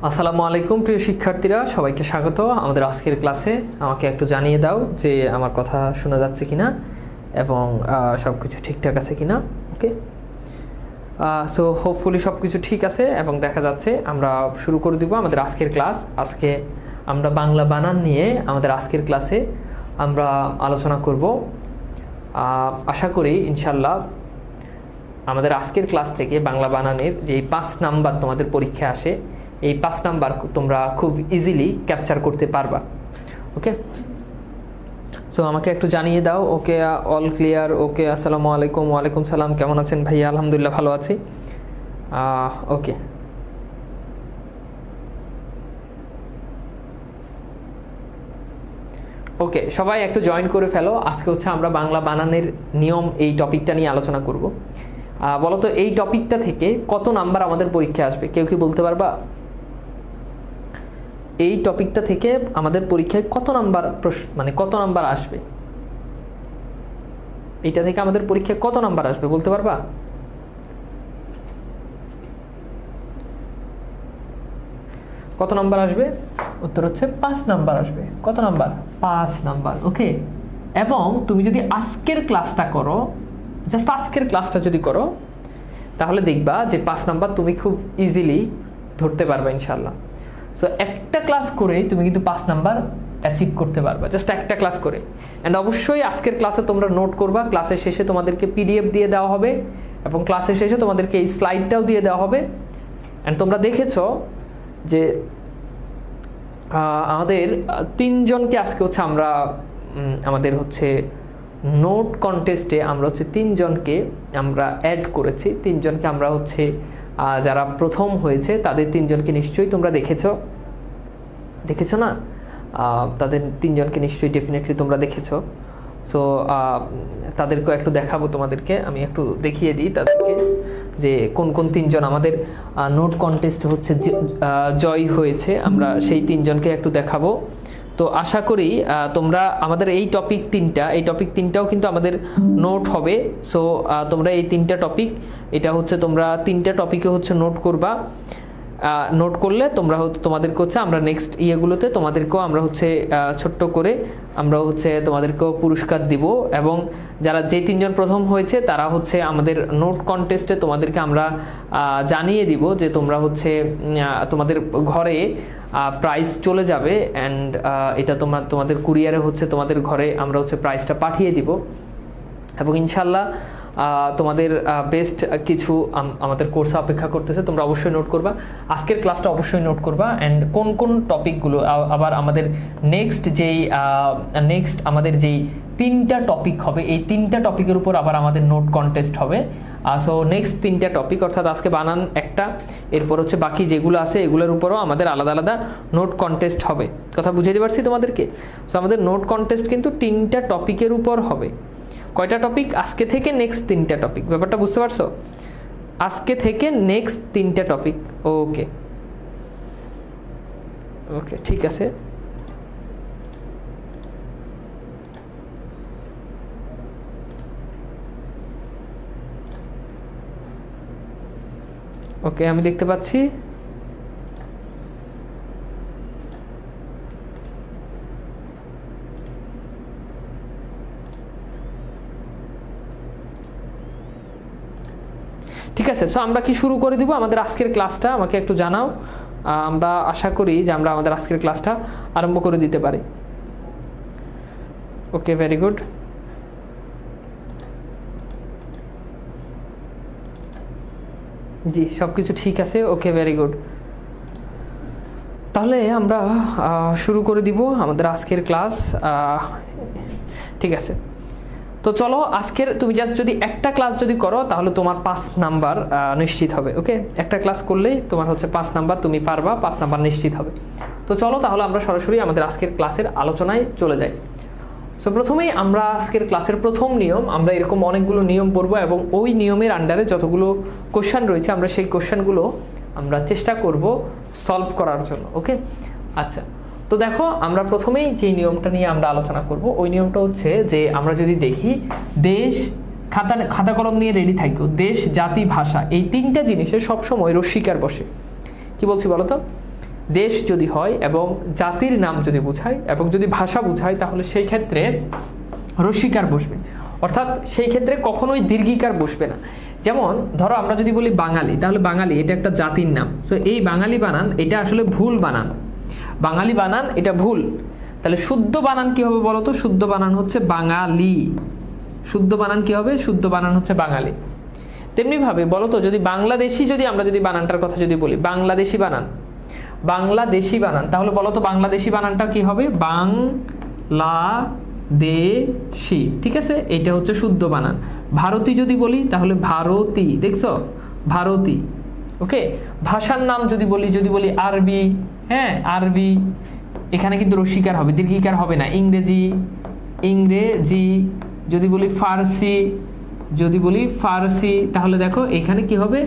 আসসালামু আলাইকুম প্রিয় শিক্ষার্থীরা, সবাইকে স্বাগত আমাদের আজকের ক্লাসে। আমাকে একটু জানিয়ে দাও যে আমার কথা শোনা যাচ্ছে কিনা এবং সব কিছু ঠিকঠাক আছে কিনা। ওকে, সো হোপফুলি সব কিছু ঠিক আছে এবং দেখা যাচ্ছে। আমরা শুরু করে দিব আমাদের আজকের ক্লাস। আজকে আমরা বাংলা বানান নিয়ে আমাদের আজকের ক্লাসে আমরা আলোচনা করব। আশা করি ইনশাল্লাহ আমাদের আজকের ক্লাস থেকে বাংলা বানানের যে 5 নাম্বার তোমাদের পরীক্ষা আসে, এই 5 নাম্বার তোমরা খুব ইজিলি ক্যাপচার করতে পারবা। ওকে, সো আমাকে একটু জানিয়ে দাও। ওকে, অল ক্লিয়ার। ওকে, আসসালামু আলাইকুম। ওয়ালাইকুম সালাম। কেমন আছেন ভাইয়া? আলহামদুলিল্লাহ ভালো আছি। ওকে, ওকে, সবাই একটু জয়েন করে ফেলো। আজকে হচ্ছে আমরা বাংলা বানানের নিয়ম এই টপিকটা নিয়ে আলোচনা করব। বলো তো এই টপিকটা থেকে কত নাম্বার আমাদের পরীক্ষা আসবে? কেউ কি বলতে পারবা? এই টপিকটা থেকে আমাদের পরীক্ষায় কত নাম্বার মানে কত নাম্বার আসবে? এইটা থেকে আমাদের পরীক্ষায় কত নাম্বার আসবে বলতে পারবা? কত নাম্বার আসবে? উত্তর হচ্ছে 5 নাম্বার আসবে। কত নাম্বার? 5 নাম্বার। ওকে, এবং তুমি যদি আজকের ক্লাসটা করো, জাস্ট আজকের ক্লাসটা যদি করো, তাহলে দেখবা যে 5 নাম্বার তুমি খুব ইজিলি ধরতে পারবে ইনশাল্লাহ। সো একটা ক্লাস করে তুমি কিন্তু 5 নাম্বার অ্যাচিভ করতে পারবা, জাস্ট একটা ক্লাস করে। অ্যান্ড অবশ্যই আজকের ক্লাসে তোমরা নোট করবা। ক্লাসের শেষে তোমাদেরকে পিডিএফ দিয়ে দেওয়া হবে এবং ক্লাসের শেষে তোমাদেরকে এই স্লাইডটাও দিয়ে দেওয়া হবে। অ্যান্ড তোমরা দেখেছো যে আমাদের 3 জনকে আজকে হচ্ছে আমরা আমাদের হচ্ছে নোট কন্টেস্টে আমরা হচ্ছে 3 জনকে আমরা অ্যাড করেছি। 3 জনকে আমরা হচ্ছে যারা প্রথম হয়েছে তাদের 3 জনকে নিশ্চয়ই তোমরা দেখেছো না? তাদের 3 জনকে নিশ্চয়ই ডেফিনেটলি তোমরা দেখেছো। সো তাদেরকেও একটু দেখাবো তোমাদেরকে। আমি একটু দেখিয়ে দিই তাদেরকে যে কোন কোন 3 জন আমাদের নোট কন্টেস্ট হচ্ছে জয় হয়েছে। আমরা সেই 3 জনকে একটু দেখাবো। তো আশা করি তোমরা আমাদের এই টপিক 3টাও কিন্তু আমাদের নোট হবে। সো তোমরা এই 3টা টপিক, এটা হচ্ছে তোমরা 3টা টপিকে হচ্ছে নোট করবা। নোট করলে তোমরা তোমাদেরকে হচ্ছে আমরা নেক্সট ইয়েগুলোতে তোমাদেরকেও আমরা হচ্ছে ছোট্ট করে আমরা হচ্ছে তোমাদেরকেও পুরস্কার দিব। এবং যারা যে 3 জন প্রথম হয়েছে তারা হচ্ছে আমাদের নোট কন্টেস্টে তোমাদেরকে আমরা জানিয়ে দিব যে তোমরা হচ্ছে তোমাদের ঘরে প্রাইজ চলে যাবে। অ্যান্ড এটা তোমাদের কুরিয়ারে হচ্ছে তোমাদের ঘরে আমরা হচ্ছে প্রাইজটা পাঠিয়ে দিব। এবং ইনশাল্লাহ তোমাদের বেস্ট কিছু আমাদের কোর্সে অপেক্ষা করতেছে। তোমরা অবশ্যই নোট করবা, আজকের ক্লাসটা অবশ্যই নোট করবা। অ্যান্ড কোন কোন টপিকগুলো আবার আমাদের নেক্সট আমাদের যেই 3টা টপিক হবে, এই 3টা টপিকের উপর আবার আমাদের নোট কন্টেস্ট হবে। সো নেক্সট 3টা টপিক, অর্থাৎ আজকে বানান একটা, এরপর হচ্ছে বাকি যেগুলো আছে এগুলোর উপরও আমাদের আলাদা আলাদা নোট কন্টেস্ট হবে। কথা বুঝাতে পারছি তোমাদেরকে? সো আমাদের নোট কন্টেস্ট কিন্তু 3টা টপিকের উপর হবে। কয়টা টপিক? আজকে থেকে নেক্সট 3টা টপিক। ব্যাপারটা বুঝতে পারছো? আজকে থেকে নেক্সট 3টা টপিক। ওকে, ওকে, ঠিক আছে। ওকে, আমি দেখতে পাচ্ছি। ঠিক আছে, সো আমরা কি শুরু করে দিব আমাদের আজকের ক্লাসটা? আমাকে একটু জানাও। আমরা আশা করি যে আমরা আমাদের আজকের ক্লাসটা আরম্ভ করে দিতে পারি। ওকে, ভেরি গুড। জি, সব কিছু ঠিক আছে। ওকে, ভেরি গুড। তাহলে আমরা শুরু করে দিব আমাদের আজকের ক্লাস। ঠিক আছে, তো চলো আজকের তুমি জাস্ট যদি একটা ক্লাস যদি করো তাহলে তোমার 5 নাম্বার নিশ্চিত হবে। ওকে, একটা ক্লাস করলেই তোমার হচ্ছে 5 নাম্বার তুমি পারবা, 5 নাম্বার নিশ্চিত হবে। তো চলো তাহলে আমরা সরাসরি আমাদের আজকের ক্লাসের আলোচনায় চলে যাই। সো প্রথমেই আমরা আজকের ক্লাসের প্রথম নিয়ম, আমরা এরকম অনেকগুলো নিয়ম পড়বো এবং ওই নিয়মের আন্ডারে যতগুলো কোশ্চেন রয়েছে আমরা সেই কোশ্চেনগুলো আমরা চেষ্টা করব সলভ করার জন্য। ওকে, আচ্ছা, তো দেখো আমরা প্রথমেই যে নিয়মটা নিয়ে আমরা আলোচনা করব ওই নিয়মটা হচ্ছে যে আমরা যদি দেখি দেশ, খাতা কলম নিয়ে রেডি থাকো, দেশ, জাতি, ভাষা, এই 3টা জিনিসের সবসময় রস্বীকার বসে। কি বলছি বলো তো? দেশ যদি হয় এবং জাতির নাম যদি বোঝায় এবং যদি ভাষা বোঝায়, তাহলে সেই ক্ষেত্রে রস্যিকার বসবে, অর্থাৎ সেই ক্ষেত্রে কখনোই দীর্ঘিকার বসবে না। যেমন ধরো আমরা যদি বলি বাঙালি, তাহলে বাঙালি এটা একটা জাতির নাম। সো এই বাঙালি বানান এটা আসলে ভুল বানান, বাঙালি বানান এটা ভুল। তাহলে শুদ্ধ বানান কি হবে বলো তো? শুদ্ধ বানান হচ্ছে বাঙালি। শুদ্ধ বানান কি হবে? শুদ্ধ বানান হচ্ছে বাঙালি। তেমনি ভাবে বলো তো, যদি বাংলাদেশি, যদি আমরা যদি বানানটার কথা যদি বলি, বাংলাদেশি বানান, বাংলাদেশি বানান, তাহলে বলো তো বাংলাদেশি বানানটা কি হবে? বাংলাদেশি, ঠিক আছে? এটা হচ্ছে শুদ্ধ বানান। ভারতী যদি বলি, তাহলে ভারতী, দেখছো? ভারতী। ওকে, ভাষার নাম যদি বলি, যদি বলি আরবি, হ্যাঁ আরবি, এখানে কিন্তু রস্যিকার হবে, দীর্ঘিকার হবে না। ইংরেজি, ইংরেজি। যদি বলি ফার্সি, যদি বলি ফার্সি, তাহলে দেখো এখানে কি হবে?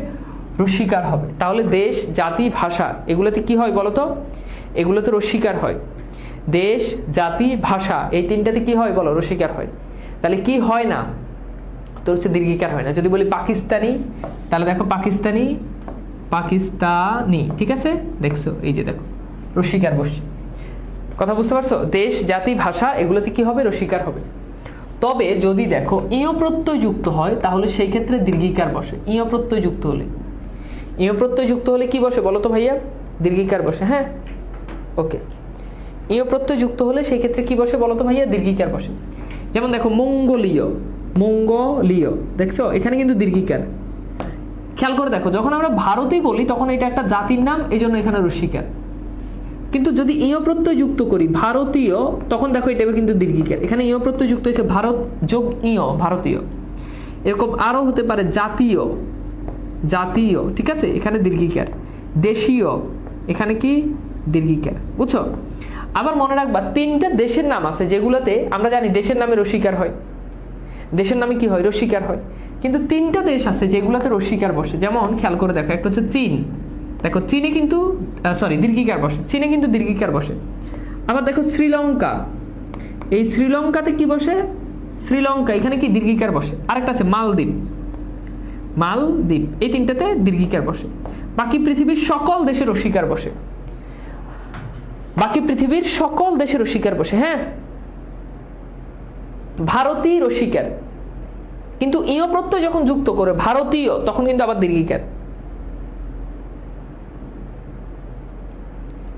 রস্যিকার হবে। তাহলে দেশ, জাতি, ভাষা, এগুলোতে কি হয় বলো তো? এগুলোতে রস্যিকার হয়। দেশ, জাতি, ভাষা, এই তিনটাতে কি হয় বলো? রস্যিকার হয়। তাহলে কি হয় না? তো হচ্ছে দীর্ঘিকার হয় না। যদি বলি পাকিস্তানি, তাহলে দেখো পাকিস্তানি, পাকিস্তানি, ঠিক আছে? দেখছো, এই যে দেখো রস্যিকার বসছে। কথা বুঝতে পারছো? দেশ, জাতি, ভাষা, এগুলোতে কি হবে? রস্যিকার হবে। তবে যদি দেখো ইয় প্রত্যয় যুক্ত হয়, তাহলে সেই ক্ষেত্রে দীর্ঘিকার বসে। ইয় প্রত্যয় যুক্ত হলে, ইয় প্রত্যয় যুক্ত হলে কি বসে বলো তো ভাইয়া? দীর্ঘিকার বসে। হ্যাঁ, ওকে। ইয় প্রত্যয় যুক্ত হলে সেই ক্ষেত্রে কি বসে বলো তো ভাইয়া? দীর্ঘিকার বসে। যেমন দেখো মঙ্গোলীয়, মঙ্গোলীয়, দেখছো এখানে কিন্তু দীর্ঘিকার। খেয়াল করে দেখো, যখন আমরা ভারতী বলি তখন এটা একটা জাতির নাম, এই জন্য এখানে রস্যিকার। কিন্তু যদি ইয় প্রত্যয় যুক্ত করি ভারতীয়, তখন দেখো এটা কিন্তু দীর্ঘিকার। এখানে ইয় প্রত্যয় যুক্ত হয়েছে ভারত যোগ ইয়, ভারতীয়। এরকম আরো হতে পারে জাতীয়, জাতীয়, ঠিক আছে? এখানে দীর্ঘিকার। দেশীয়, এখানে কি? দীর্ঘিকার। বুঝছো? আবার মনে রাখবা, তিনটা দেশের নাম আছে যেগুলোতে আমরা জানি দেশের নামে রস্যিকার হয়, দেশের নামে কি হয়? রস্যিকার হয়। কিন্তু তিনটা দেশ আছে যেগুলোতে রস্যিকার বসে। যেমন খেয়াল করে দেখো, একটা হচ্ছে চীন, দেখো চীনে কিন্তু দীর্ঘিকার বসে, চীনে কিন্তু দীর্ঘিকার বসে। আবার দেখো শ্রীলঙ্কা, এই শ্রীলঙ্কাতে কি বসে? শ্রীলঙ্কা, এখানে কি? দীর্ঘিকার বসে। আরেকটা আছে মালদ্বীপ, মালদ্বীপ, এই তিনটাতে দীর্ঘিকার বসে। বাকি পৃথিবীর সকল দেশে রস্যিকার বসে, বাকি পৃথিবীর সকল দেশে রস্যিকার বসে। হ্যাঁ, ভারতীয় রস্যিকার, কিন্তু ইয় প্রত্যয় যখন যুক্ত করে ভারতীয়, তখন কিন্তু আবার দীর্ঘিকার।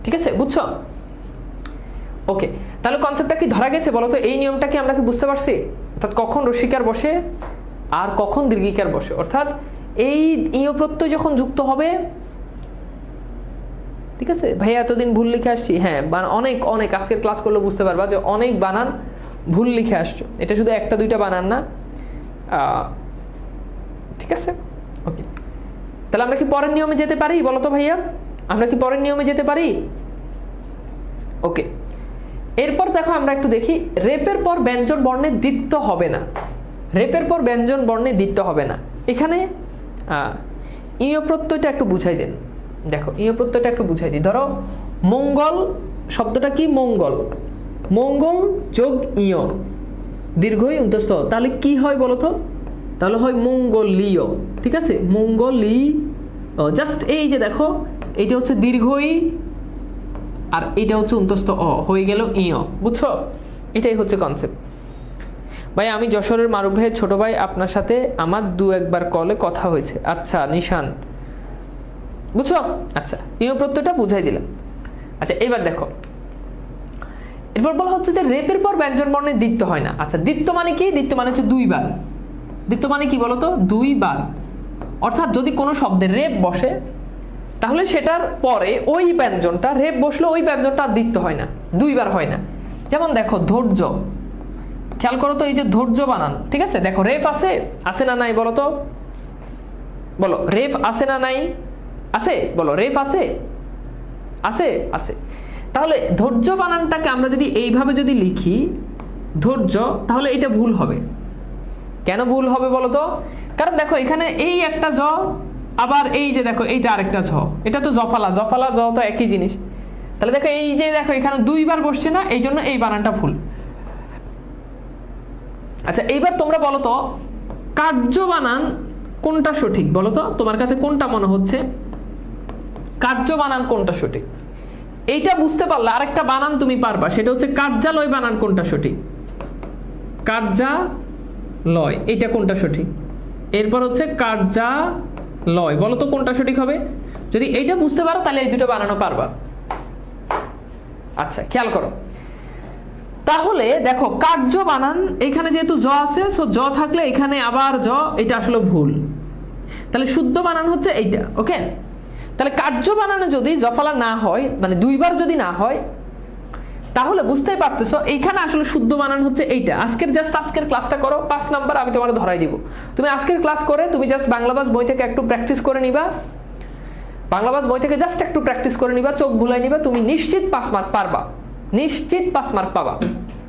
ঠিক আছে, বুঝছো? ওকে, তাহলে কনসেপ্টটা কি ধরা গেছে বলো তো? এই নিয়মটা কি আমরা কি বুঝতে পারছি? অর্থাৎ কখন রস্যিকার বসে আর কখন দীর্ঘিকার বসে। অর্থাৎ এই ইয় প্রত্যয় যখন যুক্ত হবে, ঠিক আছে ভাইয়া? এতদিন ভুল লিখে আসছি, হ্যাঁ অনেক অনেক, আজকের ক্লাস করলে বুঝতে পারবা যে অনেক বানান ভুল লিখে আসছো। এটা শুধু একটা দুইটা বানান না, ঠিক আছে? ওকে, তাহলে আমরা কি পরের নিয়মে যেতে পারি বলো তো ভাইয়া? আমরা কি পরের নিয়মে যেতে পারি? ওকে, এরপর দেখো আমরা একটু দেখি, রেপের পর ব্যঞ্জন বর্ণে দ্বিত্ব হবে না। রেপের পর ব্যঞ্জন বর্ণে দ্বিত্ব হবে না। এখানে ইয় প্রত্যয়টা একটু বুঝাই দেন। দেখো ইয় প্রত্যয়টা একটু বুঝাই দিই। ধরো মঙ্গল শব্দটা কি? মঙ্গল, মঙ্গল যোগ ইয়, দীর্ঘই অন্তস্থ, তাহলে কি হয় বলো তো? তাহলে হয় মঙ্গলীয়, ঠিক আছে? মঙ্গলীয়। জাস্ট এই যে দেখো, এইটা হচ্ছে দীর্ঘই আর এটা হচ্ছে অন্তস্থ অ, হয়ে গেল ইয়। বুঝছো? এটাই হচ্ছে কনসেপ্ট। ভাই আমি যশোরের মারুফ ভাইয়ের ছোট ভাই, আপনার সাথে আমার দু একবার কলে কথা হয়েছে। আচ্ছা নিশান, বুঝছো? আচ্ছা, ইয় প্রত্যয়টা বুঝাই দিলাম। আচ্ছা এবার দেখো, এরপর বলা হচ্ছে যে রেপের পর ব্যঞ্জন বর্ণে দ্বিত্ব হয় না। আচ্ছা দ্বিত্ব মানে কি? দ্বিত্ব মানে হচ্ছে দুইবার। দ্বিত্ব মানে কি বলতো? দুইবার। অর্থাৎ যদি কোনো শব্দে রেপ বসে, তাহলে সেটার পরে ওই ব্যঞ্জনটা, রেপ বসলে ওই ব্যঞ্জনটা আর দ্বিত্ব হয় না, দুইবার হয় না। যেমন দেখো ধৈর্য, খেয়াল করো তো, এই যে ধৈর্য বানান, ঠিক আছে? দেখো রেফ আছে, আছে না নাই বলো তো? বলো রেফ আছে না নাই? আছে, বলো রেফ আছে, আছে, আছে। তাহলে ধৈর্য বানানটাকে আমরা যদি এইভাবে যদি লিখি ধৈর্য, তাহলে এটা ভুল হবে। কেন ভুল হবে বলো তো? কারণ দেখো এখানে এই একটা জ, আবার এই যে দেখো এইটা আরেকটা ঝ, এটা তো জফালা, জফালা জ তো একই জিনিস। তাহলে দেখো এই যে দেখো এখানে দুইবার বসছে না, এই জন্য এই বানানটা ভুল। আচ্ছা এইবার তোমরা বলো তো, কার্য বানান কোনটা সঠিক বলো তো? তোমার কাছে কোনটা মনে হচ্ছে? কার্য বানান কোনটা সঠিক? এইটা বুঝতে পারলে আরেকটা বানান তুমি পারবা, সেটা হচ্ছে কার্যালয় বানান কোনটা সঠিক, কার্যালয় এটা কোনটা সঠিক, এরপর হচ্ছে কার্যালয়, বলো তো কোনটা সঠিক হবে। যদি এইটা বুঝতে পারো তাহলে এই দুটো বানানো পারবা। আচ্ছা খেয়াল করো, তাহলে দেখো কার্য বানান এখানে যেহেতু জ আছে, সো জ থাকলে এখানে আবার জ, এটা আসলে ভুল, তাহলে শুদ্ধ বানান হচ্ছে এইটা। ওকে, তাহলে কার্য বানানে যদি জফলা না হয়, মানে দুইবার যদি না হয়, তাহলে বুঝতেই পারতেছো এইখানে আসলে শুদ্ধ বানান হচ্ছে এইটা। আজকের ক্লাসটা করো, 5 নাম্বার আমি তোমার ধরাই দিব। তুমি আজকের ক্লাস করে তুমি জাস্ট বাংলাভাষ বই থেকে একটু প্র্যাকটিস করে নিবা, বাংলাভাষ বই থেকে জাস্ট একটু প্র্যাকটিস করে নিবা, চোখ ভুলাই নিবা, তুমি নিশ্চিত 5 মার্ক পারবা, নিশ্চিত 5 মার্ক পাবা,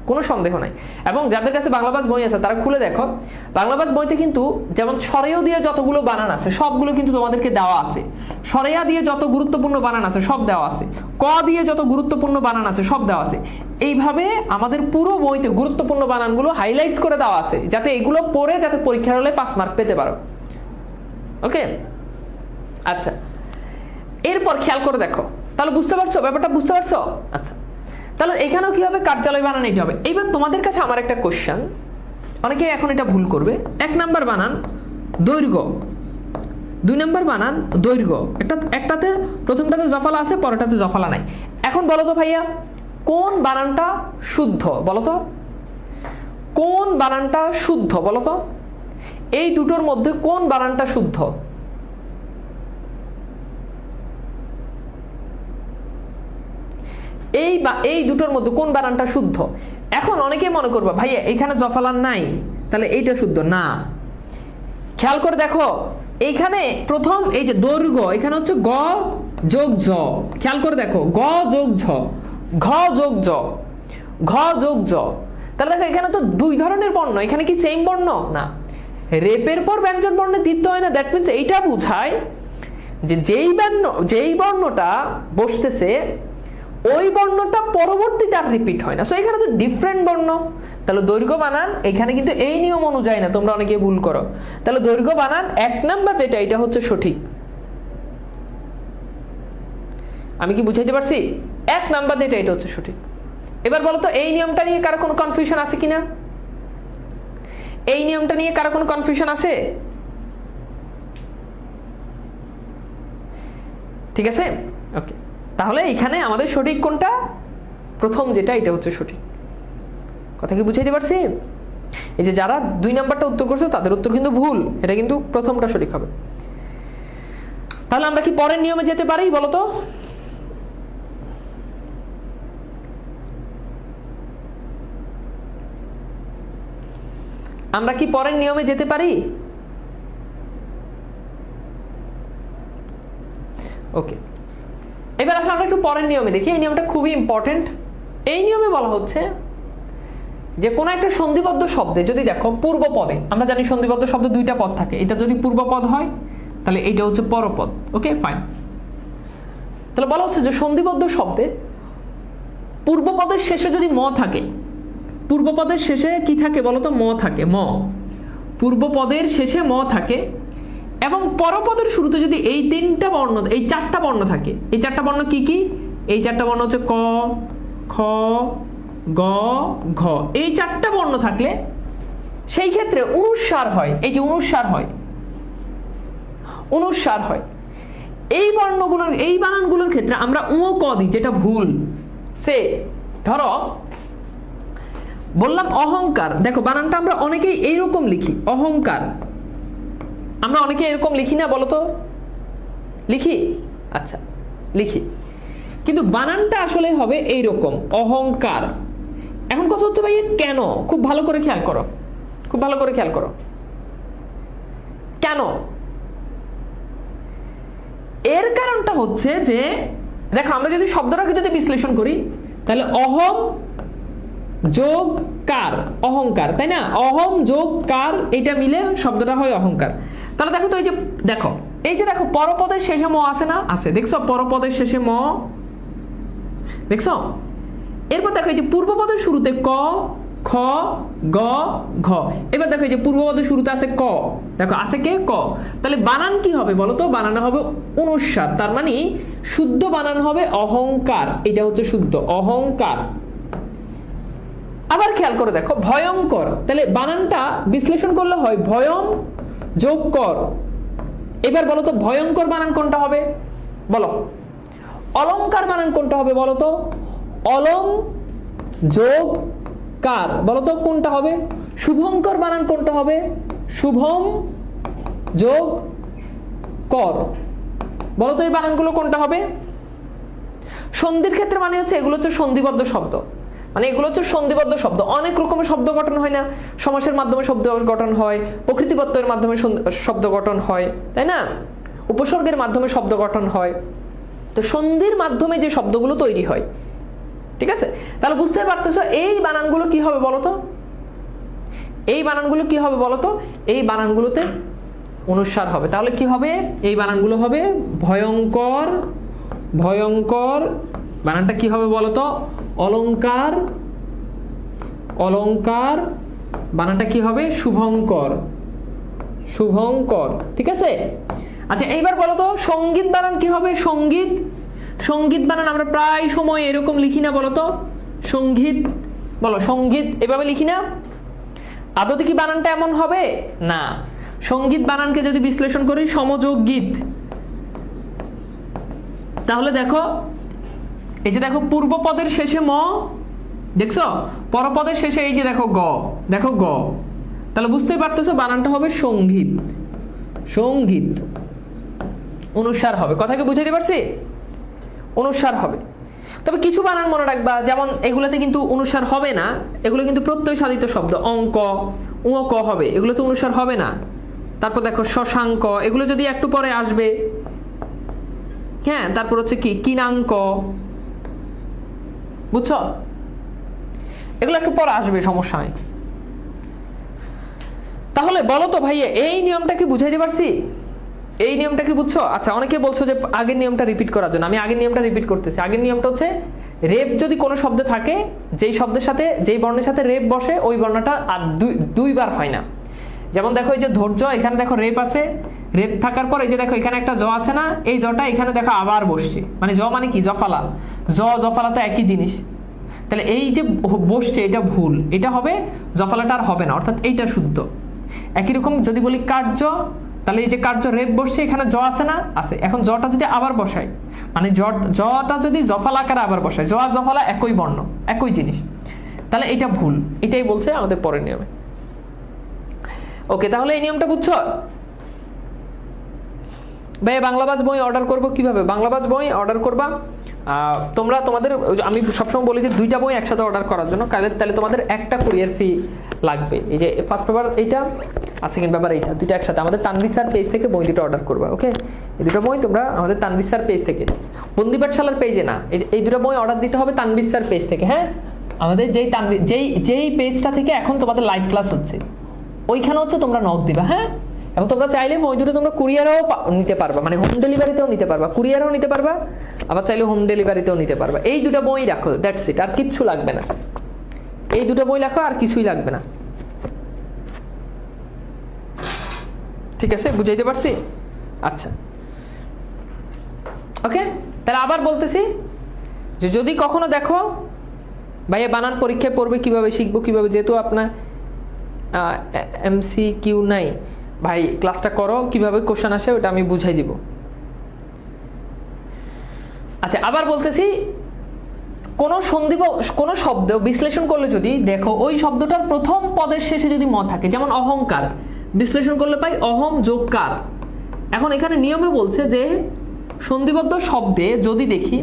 কোনো সন্দেহ নাই। এবং যাদের কাছে বাংলাভাষ বই আছে তারা খুলে দেখো, বাংলাভাষ বইতে কিন্তু যেমন সরেয় দিয়ে যতগুলো বানান আছে সবগুলো কিন্তু তোমাদেরকে দেওয়া আছে, সরেয়া দিয়ে যত গুরুত্বপূর্ণ বানান আছে সব দেওয়া আছে, ক দিয়ে যত গুরুত্বপূর্ণ বানান আছে সব দেওয়া আছে। এইভাবে আমাদের পুরো বইতে গুরুত্বপূর্ণ বানানগুলো হাইলাইটস করে দেওয়া আছে, যাতে এগুলো পড়ে যাতে পরীক্ষার হলে 5 মার্ক পেতে পারো। ওকে, আচ্ছা এরপর খেয়াল করে দেখো, তাহলে বুঝতে পারছো ব্যাপারটা, বুঝতে পারছো? আচ্ছা তাহলে এখানেও কি হবে, কার্যালয় বানান এইটা হবে। এইবার তোমাদের কাছে আমার একটা কোশ্চেন, অনেকে এখন এটা ভুল করবে, 1 নাম্বার বানান দৈর্ঘ্য, 2 নাম্বার বানান দৈর্ঘ্য, একটাতে প্রথমটাতে জফলা আছে পরেরটাতে জফলা নাই। এখন বলো তো ভাইয়া কোন বানানটা শুদ্ধ, বলো তো কোন বানানটা শুদ্ধ, বলো তো এই দুটোর মধ্যে কোন বানানটা শুদ্ধ? এই দুটোর মধ্যে কোন বানানটা শুদ্ধ? এখন অনেকে মনে করবা ভাইয়া এখানে জফলা নাই তাহলে এইটা শুদ্ধ না। খেয়াল করে দেখো এইখানে প্রথম এই যে দৈর্ঘ্য, এখানে হচ্ছে গ যোগ জ, খেয়াল করে দেখো গ যোগ ঝ, ঘ যোগ জ, ঘ যোগ জ, তাহলে দেখো এখানে তো 2 ধরনের বর্ণ, এখানে কি সেম বর্ণ না, রেপের পর ব্যঞ্জন বর্ণে দ্বিত্ব হয় না। দ্যাট মিনস এইটা বোঝায় যে যেই বর্ণটা বসতেছে ওই বর্ণটা পরবর্তীতে আর রিপিট হয় না, সো এখানে তো ডিফারেন্ট বর্ণ। তাহলে দৈর্ঘ্য বানান এখানে কিন্তু এই নিয়ম অনুযায়ী না, তোমরা অনেকে ভুল করো। তাহলে দৈর্ঘ্য বানান 1 নাম্বার যেটা এটা হচ্ছে সঠিক। আমি কি বুঝাইতে পারছি? 1 নাম্বার যেটা এটা হচ্ছে সঠিক। এবার বলো তো এই নিয়মটা নিয়ে কারো কোনো কনফিউশন আছে কিনা? এই নিয়মটা নিয়ে কারো কোনো কনফিউশন আছে? ঠিক আছে, ওকে। তাহলে এখানে আমাদের সঠিক কোনটা, প্রথম যেটা এটা হচ্ছে সঠিক। কথা কি বুঝাইতে পারছি? এই যে যারা 2 নাম্বারটা উত্তর করছে তাদের উত্তর কিন্তু ভুল, এটা কিন্তু প্রথমটা সঠিক হবে। তাহলে আমরা কি পরের নিয়মে যেতে পারি বলো তো? আমরা কি পরের নিয়মে যেতে পারি? ওকে, এবার আসলে আমরা একটু পরের নিয়মে দেখি। এই নিয়মটা খুবই ইম্পর্টেন্ট। এই নিয়মে বলা হচ্ছে যে কোনো একটা সন্ধিবদ্ধ শব্দে যদি দেখো পূর্ব পদে, আমরা জানি সন্ধিবদ্ধ শব্দে 2টা পদ থাকে, এটা যদি পূর্ব পদ হয় তাহলে এটা হচ্ছে পরপদ। ওকে ফাইন, তাহলে বলা হচ্ছে যে সন্ধিবদ্ধ শব্দে পূর্ব পদের শেষে যদি ম থাকে, পূর্ব পদের শেষে কি থাকে বলো তো? ম থাকে, ম। পূর্ব পদের শেষে ম থাকে এবং পরপদের শুরুতে যদি এই 3টা বর্ণ, এই 4টা বর্ণ থাকে, এই 4টা বর্ণ কি কি? এই 4টা বর্ণ হচ্ছে ক, খ, গ, ঘ। এই 4টা বর্ণ থাকলে সেই ক্ষেত্রে অনুস্বার হয়। এই যে অনুস্বার হয়, অনুস্বার হয়। এই বর্ণগুলোর, এই বানানগুলোর ক্ষেত্রে আমরা উ ক দিই, যেটা ভুল। সে ধরো বললাম অহংকার, দেখো বানানটা আমরা অনেকেই এইরকম লিখি, অহংকার। আমরা অনেকে এরকম লিখি না বলো তো? লিখি? আচ্ছা লিখি, কিন্তু বানানটা আসলে হবে এইরকম, অহংকার। এখন কথা হচ্ছে ভাই কেন? খুব ভালো করে খেয়াল করো, খুব ভালো করে খেয়াল করো। কেন? এর কারণটা হচ্ছে যে দেখো আমরা যদি শব্দটাকে যদি বিশ্লেষণ করি তাহলে অহম যোগ কার, অহংকার, তাই না? অহম যোগ কার, এটা মিলে শব্দটা হয় অহংকার। তাহলে দেখো তো এই যে দেখো, এই যে দেখো পরপদের শেষে ম আছে না? আছে, দেখছো পরপদের শেষে ম, দেখছো? এরপর দেখো এই যে পূর্বপদের শুরুতে ক, খ, খ গ ঘ। এবার দেখো এই যে পূর্বপদের শুরুতে আছে ক, দেখো আছে কে ক, তাহলে বানান কি হবে বলো তো? বানান হবে অনুস্বার, তার মানে শুদ্ধ বানান হবে অহংকার, এটা হচ্ছে শুদ্ধ অহংকার। আবার খেয়াল করে দেখো ভয়ঙ্কর, তাহলে বানানটা বিশ্লেষণ করলে হয় ভয়ং যোগ কর। এবার বলো তো ভয়ঙ্কর বানান কোনটা হবে বলো? অলংকার বানান কোনটা হবে বলো তো? অলং যোগ কার, বলো তো কোনটা হবে? শুভঙ্কর বানান কোনটা হবে? শুভম যোগ কর, বলো তো এই বানানগুলো কোনটা হবে? সন্ধির ক্ষেত্রে মানে হচ্ছে এগুলো হচ্ছে সন্ধিবদ্ধ শব্দ, মানে এগুলো হচ্ছে সন্ধিবদ্ধ শব্দ। অনেক রকমের শব্দ গঠন হয় না? সমাসের মাধ্যমে শব্দ গঠন হয়, প্রকৃতিবর্তের মাধ্যমে শব্দ গঠন হয়, তাই না? উপসর্গের মাধ্যমে শব্দ গঠন হয়, তো সন্ধির মাধ্যমে যে শব্দগুলো তৈরি হয়, ঠিক আছে? তাহলে বুঝতে পারতেছো এই বানানগুলো কি হবে বলতো? এই বানানগুলো কি হবে বলতো? এই বানানগুলোতে অনুস্বার হবে। তাহলে কি হবে? এই বানানগুলো হবে ভয়ঙ্কর, ভয়ঙ্কর বানানটা কি হবে বলতো? অলংকার, অলংকার বানানটা কি হবে? শুভঙ্কর, শুভঙ্কর, ঠিক আছে? আচ্ছা এইবার বলো তো সঙ্গীত বানান কি হবে? সঙ্গীত, সঙ্গীত বানান আমরা প্রায় সময় এরকম লিখি না বলো তো? সঙ্গীত, বলো সঙ্গীত এভাবে লিখি না? আদতে কি বানানটা এমন হবে? না। সঙ্গীত বানানকে যদি বিশ্লেষণ করি সমযোগ গীত, তাহলে দেখো এই যে দেখো পূর্ব পদের শেষে ম, দেখছো? পরপদের শেষে এই যে দেখো গ, দেখো গ, তাহলে বুঝতেই পারতেছো বানানটা হবে সঙ্গীত, সঙ্গীত। অনুস্বার হবে, কথা কি বুঝাইতে পারছি? অনুস্বার হবে। তবে কিছু বানান মনে রাখবা, যেমন এগুলোতে কিন্তু অনুস্বার হবে না, এগুলো কিন্তু প্রত্যয় সাধিত শব্দ। অঙ্ক ক হবে, এগুলোতে অনুস্বার হবে না। তারপর দেখো শশাঙ্ক, এগুলো যদি একটু পরে আসবে, হ্যাঁ। তারপর হচ্ছে কি কিনাঙ্ক, বুঝছো? এগুলো একটু পরে আসবে, সমস্যা নেই। তাহলে বলো তো ভাইয়া এই নিয়মটা কি বুঝাইতে পারছি? এই নিয়মটা কি বুঝছো? আচ্ছা অনেকে বলছো যে আগের নিয়মটা রিপিট করার জন্য, আমি আগের নিয়মটা রিপিট করতেছি। আগের নিয়মটা হচ্ছে রেপ যদি কোনো শব্দে থাকে, যেই শব্দের সাথে যেই বর্ণের সাথে রেপ বসে ওই বর্ণটা আর দুইবার হয় না। যেমন দেখো এই যে ধৈর্য, এখানে দেখো রেপ আছে, রেপ থাকার পর এই যে দেখো এখানে একটা জ আছে না, এই জটা এখানে দেখো আবার বসছে, মানে জ মানে কি? জফালা। জফালা তো একই জিনিস, তাহলে এই যে বসছে এটা ভুল, এটা হবে জফালাটা আর হবে না, অর্থাৎ এইটা শুদ্ধ। একই রকম যদি বলি কার্য, তাহলে এই যে কার্য রেপ বসছে, এখানে জ আছে না? আছে। এখন জটা যদি আবার বসাই, মানে জটা যদি জফালা আকারে আবার বসায়, জ আর জফালা একই বর্ণ, একই জিনিস, তাহলে এটা ভুল। এটাই বলছে আমাদের পরের নিয়মে। ওকে, তাহলে এই নিয়মটা বুঝছো? ভাই বাংলাবাজ বই অর্ডার করব কিভাবে? বাংলাবাজ বই অর্ডার করবা তোমরা তোমাদের, আমি সবসময় বলি যে দুইটা বই একসাথে অর্ডার করার জন্য, তাহলে তোমাদের একটা কুরিয়ার ফি লাগবে। এই যে ফার্স্ট পেপার এইটা আর সেকেন্ড পেপার এইটা, দুইটা একসাথে আমাদের তানভীর স্যার পেজ থেকে বই দুটো অর্ডার করবা। ওকে, এই দুটো বই তোমরা আমাদের তানভীর স্যার পেজ থেকে, বন্দি পাঠশালার পেজে না, এই দুটো বই অর্ডার দিতে হবে তানভীর স্যার পেজ থেকে। হ্যাঁ, আমাদের যেই পেজটা থেকে এখন তোমাদের লাইভ ক্লাস হচ্ছে ওইখানে হচ্ছে তোমরা নক দিবা। হ্যাঁ, এবং তোমরা চাইলে বই দুটো তোমরা কুরিয়ারেও নিতে পারবা, মানে হোম ডেলিভারিতেও নিতে পারবা, কুরিয়ারেও নিতে পারবা, আবার চাইলে হোম ডেলিভারিতেও নিতে পারবা। এই দুটো বই রাখো, দ্যাটস ইট, আর কিচ্ছু লাগবে না। এই দুটো বই রাখো, আর কিছুই লাগবে না। ঠিক আছে, বুঝাইতে পারছি? আচ্ছা, ওকে, তাহলে আবার বলতেছি যে যদি কখনো দেখো ভাইয়া বানান পরীক্ষায় পড়বে কিভাবে, শিখবো কিভাবে, যেহেতু আপনার MCQ নাই, ভাই ক্লাসটা করো, কিভাবে কোশ্চেন আসে ওটা আমি বুঝাই দিব। আচ্ছা, আবার বলতেছি কোন শব্দ বিশ্লেষণ করলে যদি দেখো ওই শব্দটার প্রথম পদের শেষে যদি ম থাকে, যেমন অহংকার, বিশ্লেষণ করলে পাই অহম যোগ কার। এখন এখানে নিয়মে বলছে যে সন্ধিবদ্ধ শব্দে যদি দেখি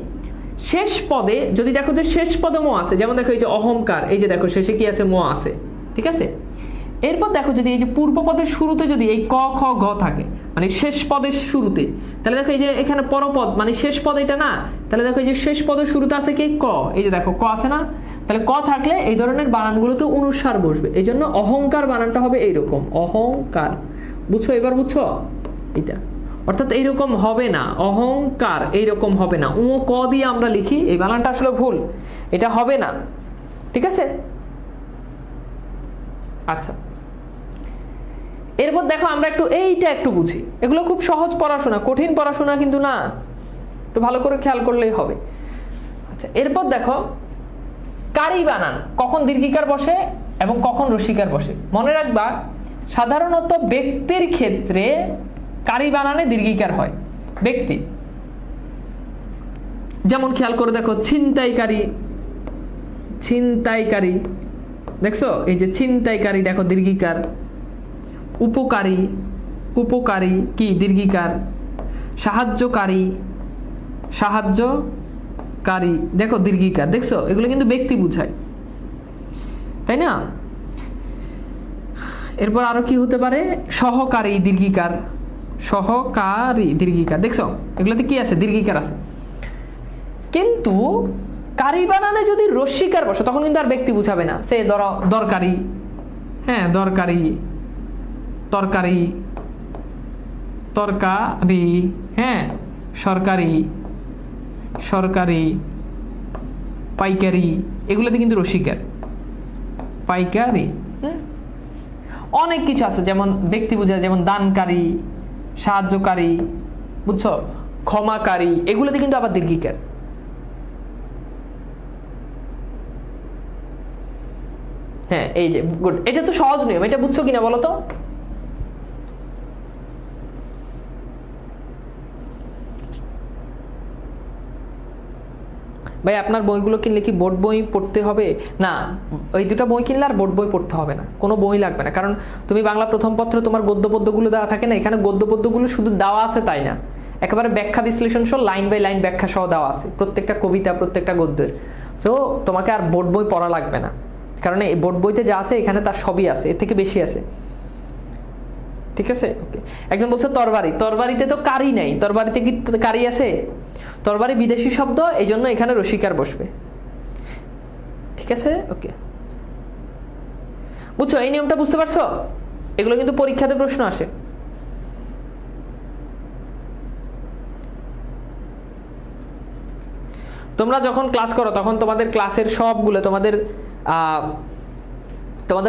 শেষ পদে, যদি দেখো যে শেষ পদে ম আছে, যেমন দেখো এই যে অহংকার, এই যে দেখো শেষে কি আছে? ম আছে, ঠিক আছে। এরপর দেখো যদি এই যে পূর্ব পদের শুরুতে যদি এই ক খ গ থাকে, মানে শেষ পদের শুরুতে, তাহলে দেখো এই যে এখানে পরপদ মানে শেষ পদ এটা না, তাহলে দেখো এই যে শেষ পদের শুরুতে আছে কি? ক, এই যে দেখো ক আছে না, তাহলে ক থাকলে এই ধরনের বানানগুলোতে অনুস্বার বসবে, এই জন্য অহংকার বানানটা হবে এইরকম, অহংকার। বুঝছো? এবার বুঝছো এটা? অর্থাৎ এইরকম হবে না, অহংকার এইরকম হবে না। ক দিয়ে আমরা লিখি, এই বানানটা আসলে ভুল, এটা হবে না, ঠিক আছে। আচ্ছা, এরপর দেখো আমরা এইটা একটু বুঝি। এগুলো খুব সহজ পড়াশোনা, কঠিন পড়াশোনা কিন্তু না, একটু ভালো করে খেয়াল করলেই হবে। আচ্ছা, এরপর দেখো কারি বানান কখন দীর্ঘিকার বসে এবং কখন রসিকার বসে। মনে রাখবা, সাধারণত ব্যক্তির ক্ষেত্রে কারি বানানে দীর্ঘিকার হয়। ব্যক্তি, যেমন খেয়াল করে দেখো ছিনতাইকারী, ছিনতাইকারী, দেখছো এই যে ছিনতাইকারী, দেখো দীর্ঘিকার। উপকারী, উপকারী কি দীর্ঘিকার। সাহায্যকারী, সাহায্যকারী, দেখো দীর্ঘিকার। দেখছো এগুলো কিন্তু ব্যক্তি বুঝায়, তাই না? এরপর আরো কি হতে পারে, সহকারী দীর্ঘিকার, সহকারী দীর্ঘিকার। দেখছো এগুলোতে কি আছে, দীর্ঘিকার আছে। কিন্তু কারি বানানে যদি রস্যিকার বসে তখন কিন্তু আর ব্যক্তি বুঝাবে না। সে ধরো দরকারি, হ্যাঁ দরকারি, তরকারি, তরকারি, হ্যাঁ সরকারি, সরকারি, পাইকারি, এগুলোতে কিন্তু রসিকার, পাইকারি। অনেক কিছু আছে যেমন ব্যক্তি বোঝায়, যেমন দানকারী, সাহায্যকারী, বুঝছো, ক্ষমাকারী, এগুলোতে কিন্তু আবার দীর্ঘিকার। হ্যাঁ এই যে গুড, এটা তো সহজ নিয়ম, এটা বুঝছো কিনা বলো তো? ভাই আপনার বইগুলো কিনলে কি বোর্ড বই পড়তে হবে? না, ওই দুটো বই কিনলে আর বোর্ড বই পড়তে হবে না, কোনো বই লাগবে না। কারণ তুমি বাংলা প্রথম পত্রে তোমার গদ্য পদ্যগুলো দেওয়া থাকে না, এখানে গদ্য পদ্যগুলো শুধু দেওয়া আছে তাই না, একেবারে ব্যাখ্যা বিশ্লেষণ সহ লাইন বাই লাইন ব্যাখ্যা সহ দেওয়া আছে প্রত্যেকটা কবিতা, প্রত্যেকটা গদ্যের। সো তোমাকে আর বোর্ড বই পড়া লাগবে না, কারণ এই বোর্ড বইতে যা আছে এখানে তার সবই আছে, এর থেকে বেশি আছে। ঠিক আছে, ওকে। একজন বলছে তরবারি, তরবারিতে তো কারি নাই, তরবারিতে কি কারি আছে? তরবারি বিদেশি শব্দ, এই জন্য এখানে রসিকার বসবে। ঠিক আছে, ওকে, বুঝছো এই নিয়মটা, বুঝতে পারছো? এগুলো কিন্তু পরীক্ষাতে প্রশ্ন আসে। তোমরা যখন ক্লাস করো তখন তোমাদের ক্লাসের সবগুলো তোমাদের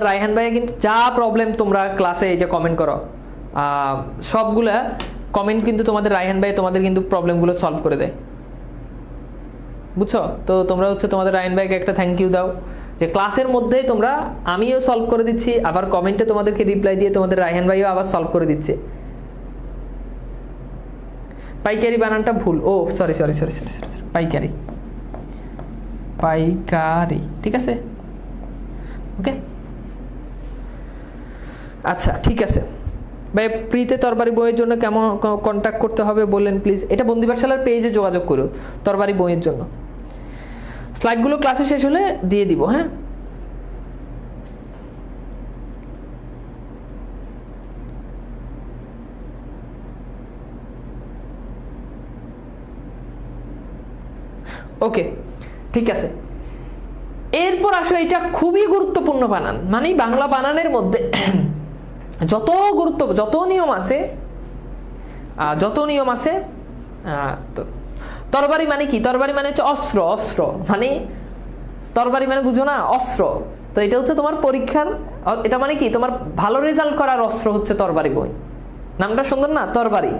রায়হান ভাইয়া কিন্তু যা প্রবলেম তোমরা ক্লাসে এই যে কমেন্ট করো, সবগুলা কমেন্ট কিন্তু তোমাদের রায়হান ভাই তোমাদের কিন্তু প্রবলেমগুলো সলভ করে দেয়, বুঝছো? তো তোমরা তোমাদের রায়হান ভাইকে একটা থ্যাংক ইউ দাও যে ক্লাসের মধ্যেই তোমরা, আমিও সলভ করে দিচ্ছি, আবার কমেন্টে তোমাদেরকে রিপ্লাই দিয়ে তোমাদের রায়হান ভাইও আবার সলভ করে দিচ্ছে। পাইকারি বানানটা ভুল, oh sorry sorry sorry sorry sorry, পাইকারি, পাইকারি, ঠিক আছে, ওকে। আচ্ছা ঠিক আছে ভাই, প্রিতে তরবারি বইয়ের জন্য কেমন কন্ট্যাক্ট করতে হবে বললেন প্লিজ। এটা বন্দি পাঠশালার পেজে যোগাযোগ করো তরবারি বইয়ের জন্য। স্লাইডগুলো ক্লাসে শেষ হলে দিয়ে দিব, হ্যাঁ। ওকে ঠিক আছে, এরপর আসো, এটা খুবই গুরুত্বপূর্ণ বানান, মানে বাংলা বানানের মধ্যে যত নিয়ম আছে, তরবারি মানে কি? তরবারি মানে হচ্ছে অস্ত্র, অস্ত্র মানে তরবারি মানে বুঝো না, অস্ত্র। তো এটা হচ্ছে তোমার পরীক্ষার, এটা মানে কি তোমার ভালো রেজাল্ট করার অস্ত্র হচ্ছে তরবারি বই। নামটা সুন্দর না, তরবারি,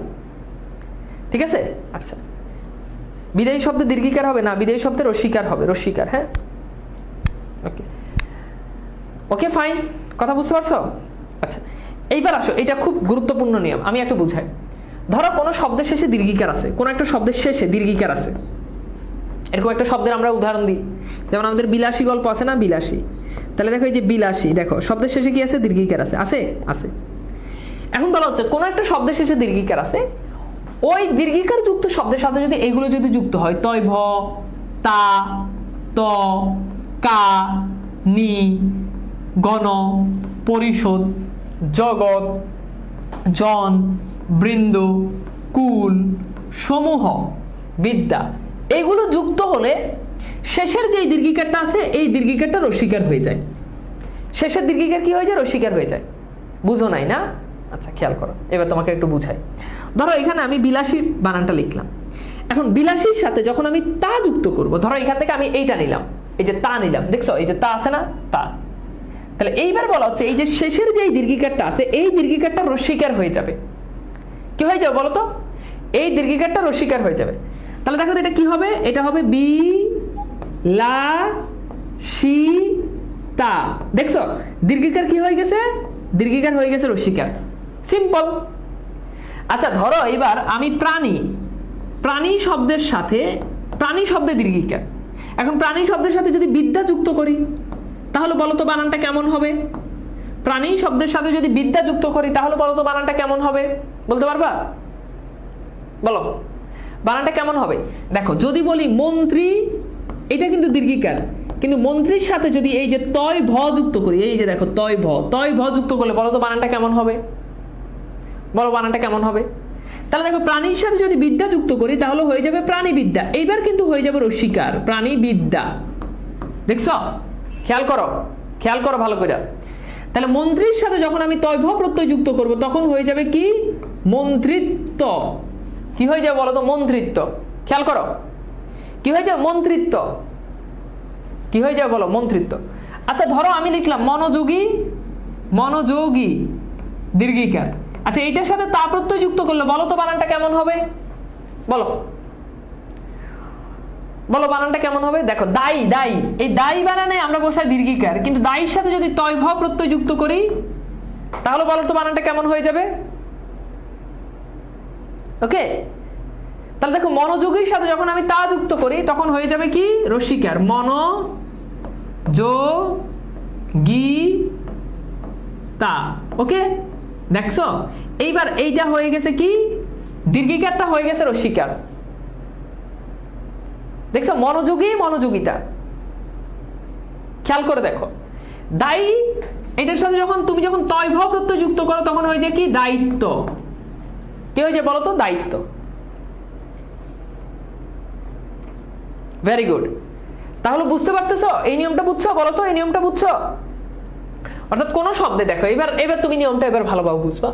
ঠিক আছে। আচ্ছা, বিদেশী শব্দে দীর্ঘিকার হবে না, বিদেশী শব্দে রসিকার হবে, রসিকার, হ্যাঁ। ওকে ওকে ফাইন, কথা বুঝতে পারছো? আচ্ছা এইবার আসো, এটা খুব গুরুত্বপূর্ণ নিয়ম, আমি একটু বুঝাই। ধরো কোনো শব্দের শেষে দীর্ঘিকার আছে, কোনো একটা শব্দের শেষে দীর্ঘিকার আছে, এরকম একটা শব্দের আমরা উদাহরণ দিই, যেমন আমাদের বিলাসী গল্প আছে না, বিলাসী। তাহলে দেখো এই যে বিলাসী, দেখো শব্দের শেষে কি আছে, দীর্ঘিকার আছে, আছে আছে। এখন বলা হচ্ছে কোনো একটা শব্দের শেষে দীর্ঘিকার আছে, ওই দীর্ঘিকার যুক্ত শব্দের সাথে যদি এইগুলো যদি যুক্ত হয়, তয় ভ, তা, ত, কা, নি, গণ, পরিষদ, জগৎ, জন, বৃন্দ, কুল, সমূহ, বিদ্যা, এগুলো যুক্ত হলে শেষের যে দীর্ঘিকারটা আছে এই দীর্ঘিকারটা রসিকার হয়ে যায়। শেষের দীর্ঘিকার কি হয়ে যায়, রসিকার হয়ে যায়। বুঝো নাই না? আচ্ছা খেয়াল করো, এবার তোমাকে একটু বুঝাই। ধরো এখানে আমি বিলাসী বানানটা লিখলাম, এখন বিলাসীর সাথে যখন আমি তা যুক্ত করব, ধরো এখান থেকে আমি এইটা নিলাম, এই যে তা নিলাম, দেখছো এই যে তা আছে না, তা, তাহলে এইবার বলা হচ্ছে এই যে শেষের যে দীর্ঘিকারটা আছে এই দীর্ঘিকারটা রস্যিকার হয়ে যাবে। কি হয়ে যাবে বলো তো? এই দীর্ঘিকারটা রস্যিকার হয়ে যাবে। তাহলে দেখো তো এটা কি হবে? এটা হবে বি লা সি তা। দেখছো দীর্ঘিকার কি হয়ে গেছে? দীর্ঘিকার হয়ে গেছে রস্যিকার। সিম্পল। আচ্ছা ধরো এবার আমি প্রাণী, প্রাণী শব্দের সাথে, প্রাণী শব্দে দীর্ঘিকার, এখন প্রাণী শব্দের সাথে যদি বিদ্যা যুক্ত করি তাহলে বলো তো বানানটা কেমন হবে? প্রাণী শব্দের সাথে যদি বিদ্যা যুক্ত করি তাহলে বলো তো বানানটা কেমন হবে? বলতে পারবা? বলো বানানটা কেমন হবে? দেখো যদি বলি মন্ত্রী, এটা কিন্তু দীর্ঘিকার, কিন্তু মন্ত্রীর সাথে যদি এই যে তয় ভ যুক্ত করি, এই যে দেখো তয় ভ যুক্ত করলে বলো তো বানানটা কেমন হবে? বলো বানানটা কেমন হবে? তাহলে দেখো প্রাণীর সাথে যদি বিদ্যা যুক্ত করি তাহলে হয়ে যাবে প্রাণী বিদ্যা, এইবার কিন্তু হয়ে যাবে রস্যিকার, প্রাণী বিদ্যা। দেখছো? খেয়াল করো ভালো করে। তাহলে মন্ত্রীর সাথে যখন আমি তয় ভ প্রত্যয় যুক্ত করব তখন হয়ে যাবে কি? মন্ত্রিত্ব। কি হয়ে যাবে বলো তো? মন্ত্রিত্ব। খেয়াল করো কি হয়ে যাবে? মন্ত্রিত্ব। কি হয়ে যাবে বলো? মন্ত্রিত্ব। আচ্ছা ধরো আমি লিখলাম মনোযোগী, মনোযোগী দীর্ঘিকার। আচ্ছা এইটার সাথে তা প্রত্যয় যুক্ত করলে বলো তো বানানটা কেমন হবে? বলো বানানটা কেমন হবে? দেখো দায়ী, এই দায়ী বানানে আমরা বসাই দীর্ঘিকার, কিন্তু দায়ীর সাথে যদি তয় ভ প্রত্যয় যুক্ত করি তাহলে বলো তো বানানটা কেমন হয়ে যাবে? ওকে, তাহলে দেখো মনোযোগীর সাথে যখন আমি তা যুক্ত করি তখন হয়ে যাবে কি? রস্যিকার, মনোযোগী তা। ওকে, দেখছো এইবার এইটা হয়ে গেছে কি? দীর্ঘিকারটা হয়ে গেছে রস্যিকার। দেখছো মনোযোগী, মনোযোগিতা। খেয়াল করে দেখো দায়ী, এটার সাথে যখন তুমি যখন তয় ভ প্রত্যয় যুক্ত করো তখন হয়ে যায় কি? দায়িত্ব। কি হয়ে যায় বলো তো? দায়িত্ব। Very good. তাহলে বুঝতে পারতেছো? এই নিয়মটা বুঝছো? বলো তো এই নিয়মটা বুঝছো? অর্থাৎ কোন শব্দে দেখো এবার তুমি নিয়মটা এবার ভালোভাবে বুঝবা।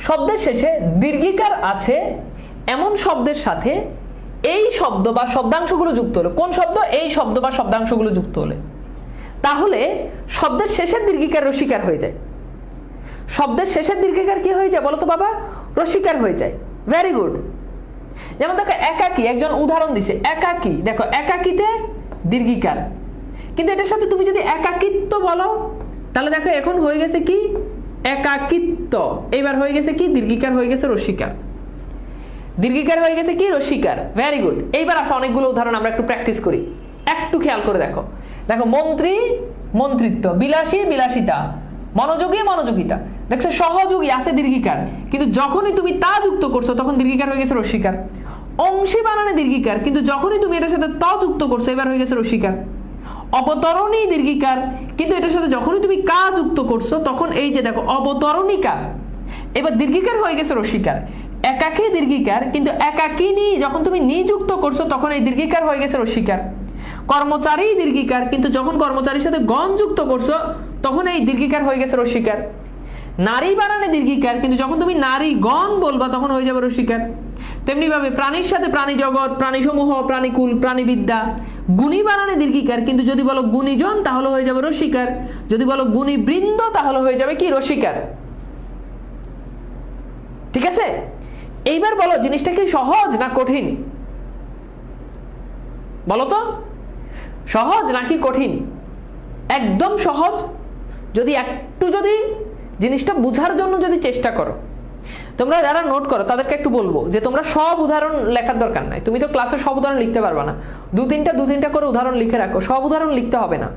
শব্দের শেষে দীর্ঘিকার আছে এমন শব্দের সাথে এই শব্দ বা শব্দাংশগুলো যুক্ত হলে, কোন শব্দ? এই শব্দ বা শব্দাংশগুলো যুক্ত হলে, তাহলে শব্দের শেষের দীর্ঘিকার রস্যিকার হয়ে যায়। শব্দের শেষের দীর্ঘিকার কি হয়ে যায় বলো তো বাবা? রস্যিকার হয়ে যায়। Very good. যেমন দেখো একাকী, একজন উদাহরণ দিছে একাকী। দেখো একাকীতে দীর্ঘিকার, কিন্তু এটার সাথে তুমি যদি একাকিত্ব বলো তাহলে দেখো এখন হয়ে গেছে কি? একাকিত্ব। এইবার হয়ে গেছে কি? দীর্ঘিকার হয়ে গেছে রস্যিকার। দীর্ঘিকার হয়ে গেছে কি? রস্যিকার। Very good. এইবার আসো অনেকগুলো উদাহরণ আমরা একটু প্র্যাকটিস করি। একটু খেয়াল করে দেখো। দেখো মন্ত্রী, মন্ত্রিত্ব, বিলাসী, বিলাসিতা, মনোযোগী, মনোযোগিতা। দেখছো সহযোগী আছে দীর্ঘিকার, কিন্তু যখনই তুমি তা যুক্ত করছো তখন দীর্ঘিকার হয়ে গেছে রস্যিকার। অংশী বানানে দীর্ঘিকার, কিন্তু যখনই তুমি এটার সাথে ত যুক্ত করছো এবার হয়ে গেছে রস্যিকার। অবতরণী দীর্ঘিকার, কিন্তু এটার সাথে যখনই তুমি কা যুক্ত করছো তখন এই যে দেখো অবতরণিকা, এবার দীর্ঘিকার হয়ে গেছে রস্যিকার। একাকী দীর্ঘিকার, কিন্তু একাকিনী যখন তুমি নি যুক্ত করছো তখন এই দীর্ঘিকার হয়ে গেছে রস্যিকার। কর্মচারী দীর্ঘিকার, কিন্তু যখন কর্মচারীর সাথে গণ যুক্ত করছো তখন এই দীর্ঘিকার হয়ে গেছে রস্যিকার। নারী বানানে দীর্ঘিকার, কিন্তু যখন তুমি নারী গণ বলবা তখন হয়ে যাবে রস্যিকার। তেমনি ভাবে প্রাণীর সাথে প্রাণী জগৎ, প্রাণী সমূহ, প্রাণীকুল, প্রাণীবিদ্যা। গুণী বানানে দীর্ঘিকার, কিন্তু যদি বলো গুণীজন তাহলে হয়ে যাবে রস্যিকার। যদি বলো গুণী বৃন্দ তাহলে হয়ে যাবে কি? রস্যিকার। ঠিক আছে? এইবার বলো জিনিসটা কি সহজ না কঠিন? বলো তো সহজ নাকি কঠিন? একদম সহজ। যদি একটু যদি জিনিসটা বুঝার জন্য যদি চেষ্টা করো, তোমরা যারা নোট করো তাদেরকে একটু বলবো যে তোমরা সব উদাহরণ লেখার দরকার নাই। তুমি তো ক্লাসে সব উদাহরণ লিখতে পারবে না, দু তিনটা করে উদাহরণ লিখে রাখো। সব উদাহরণ লিখতে হবে না,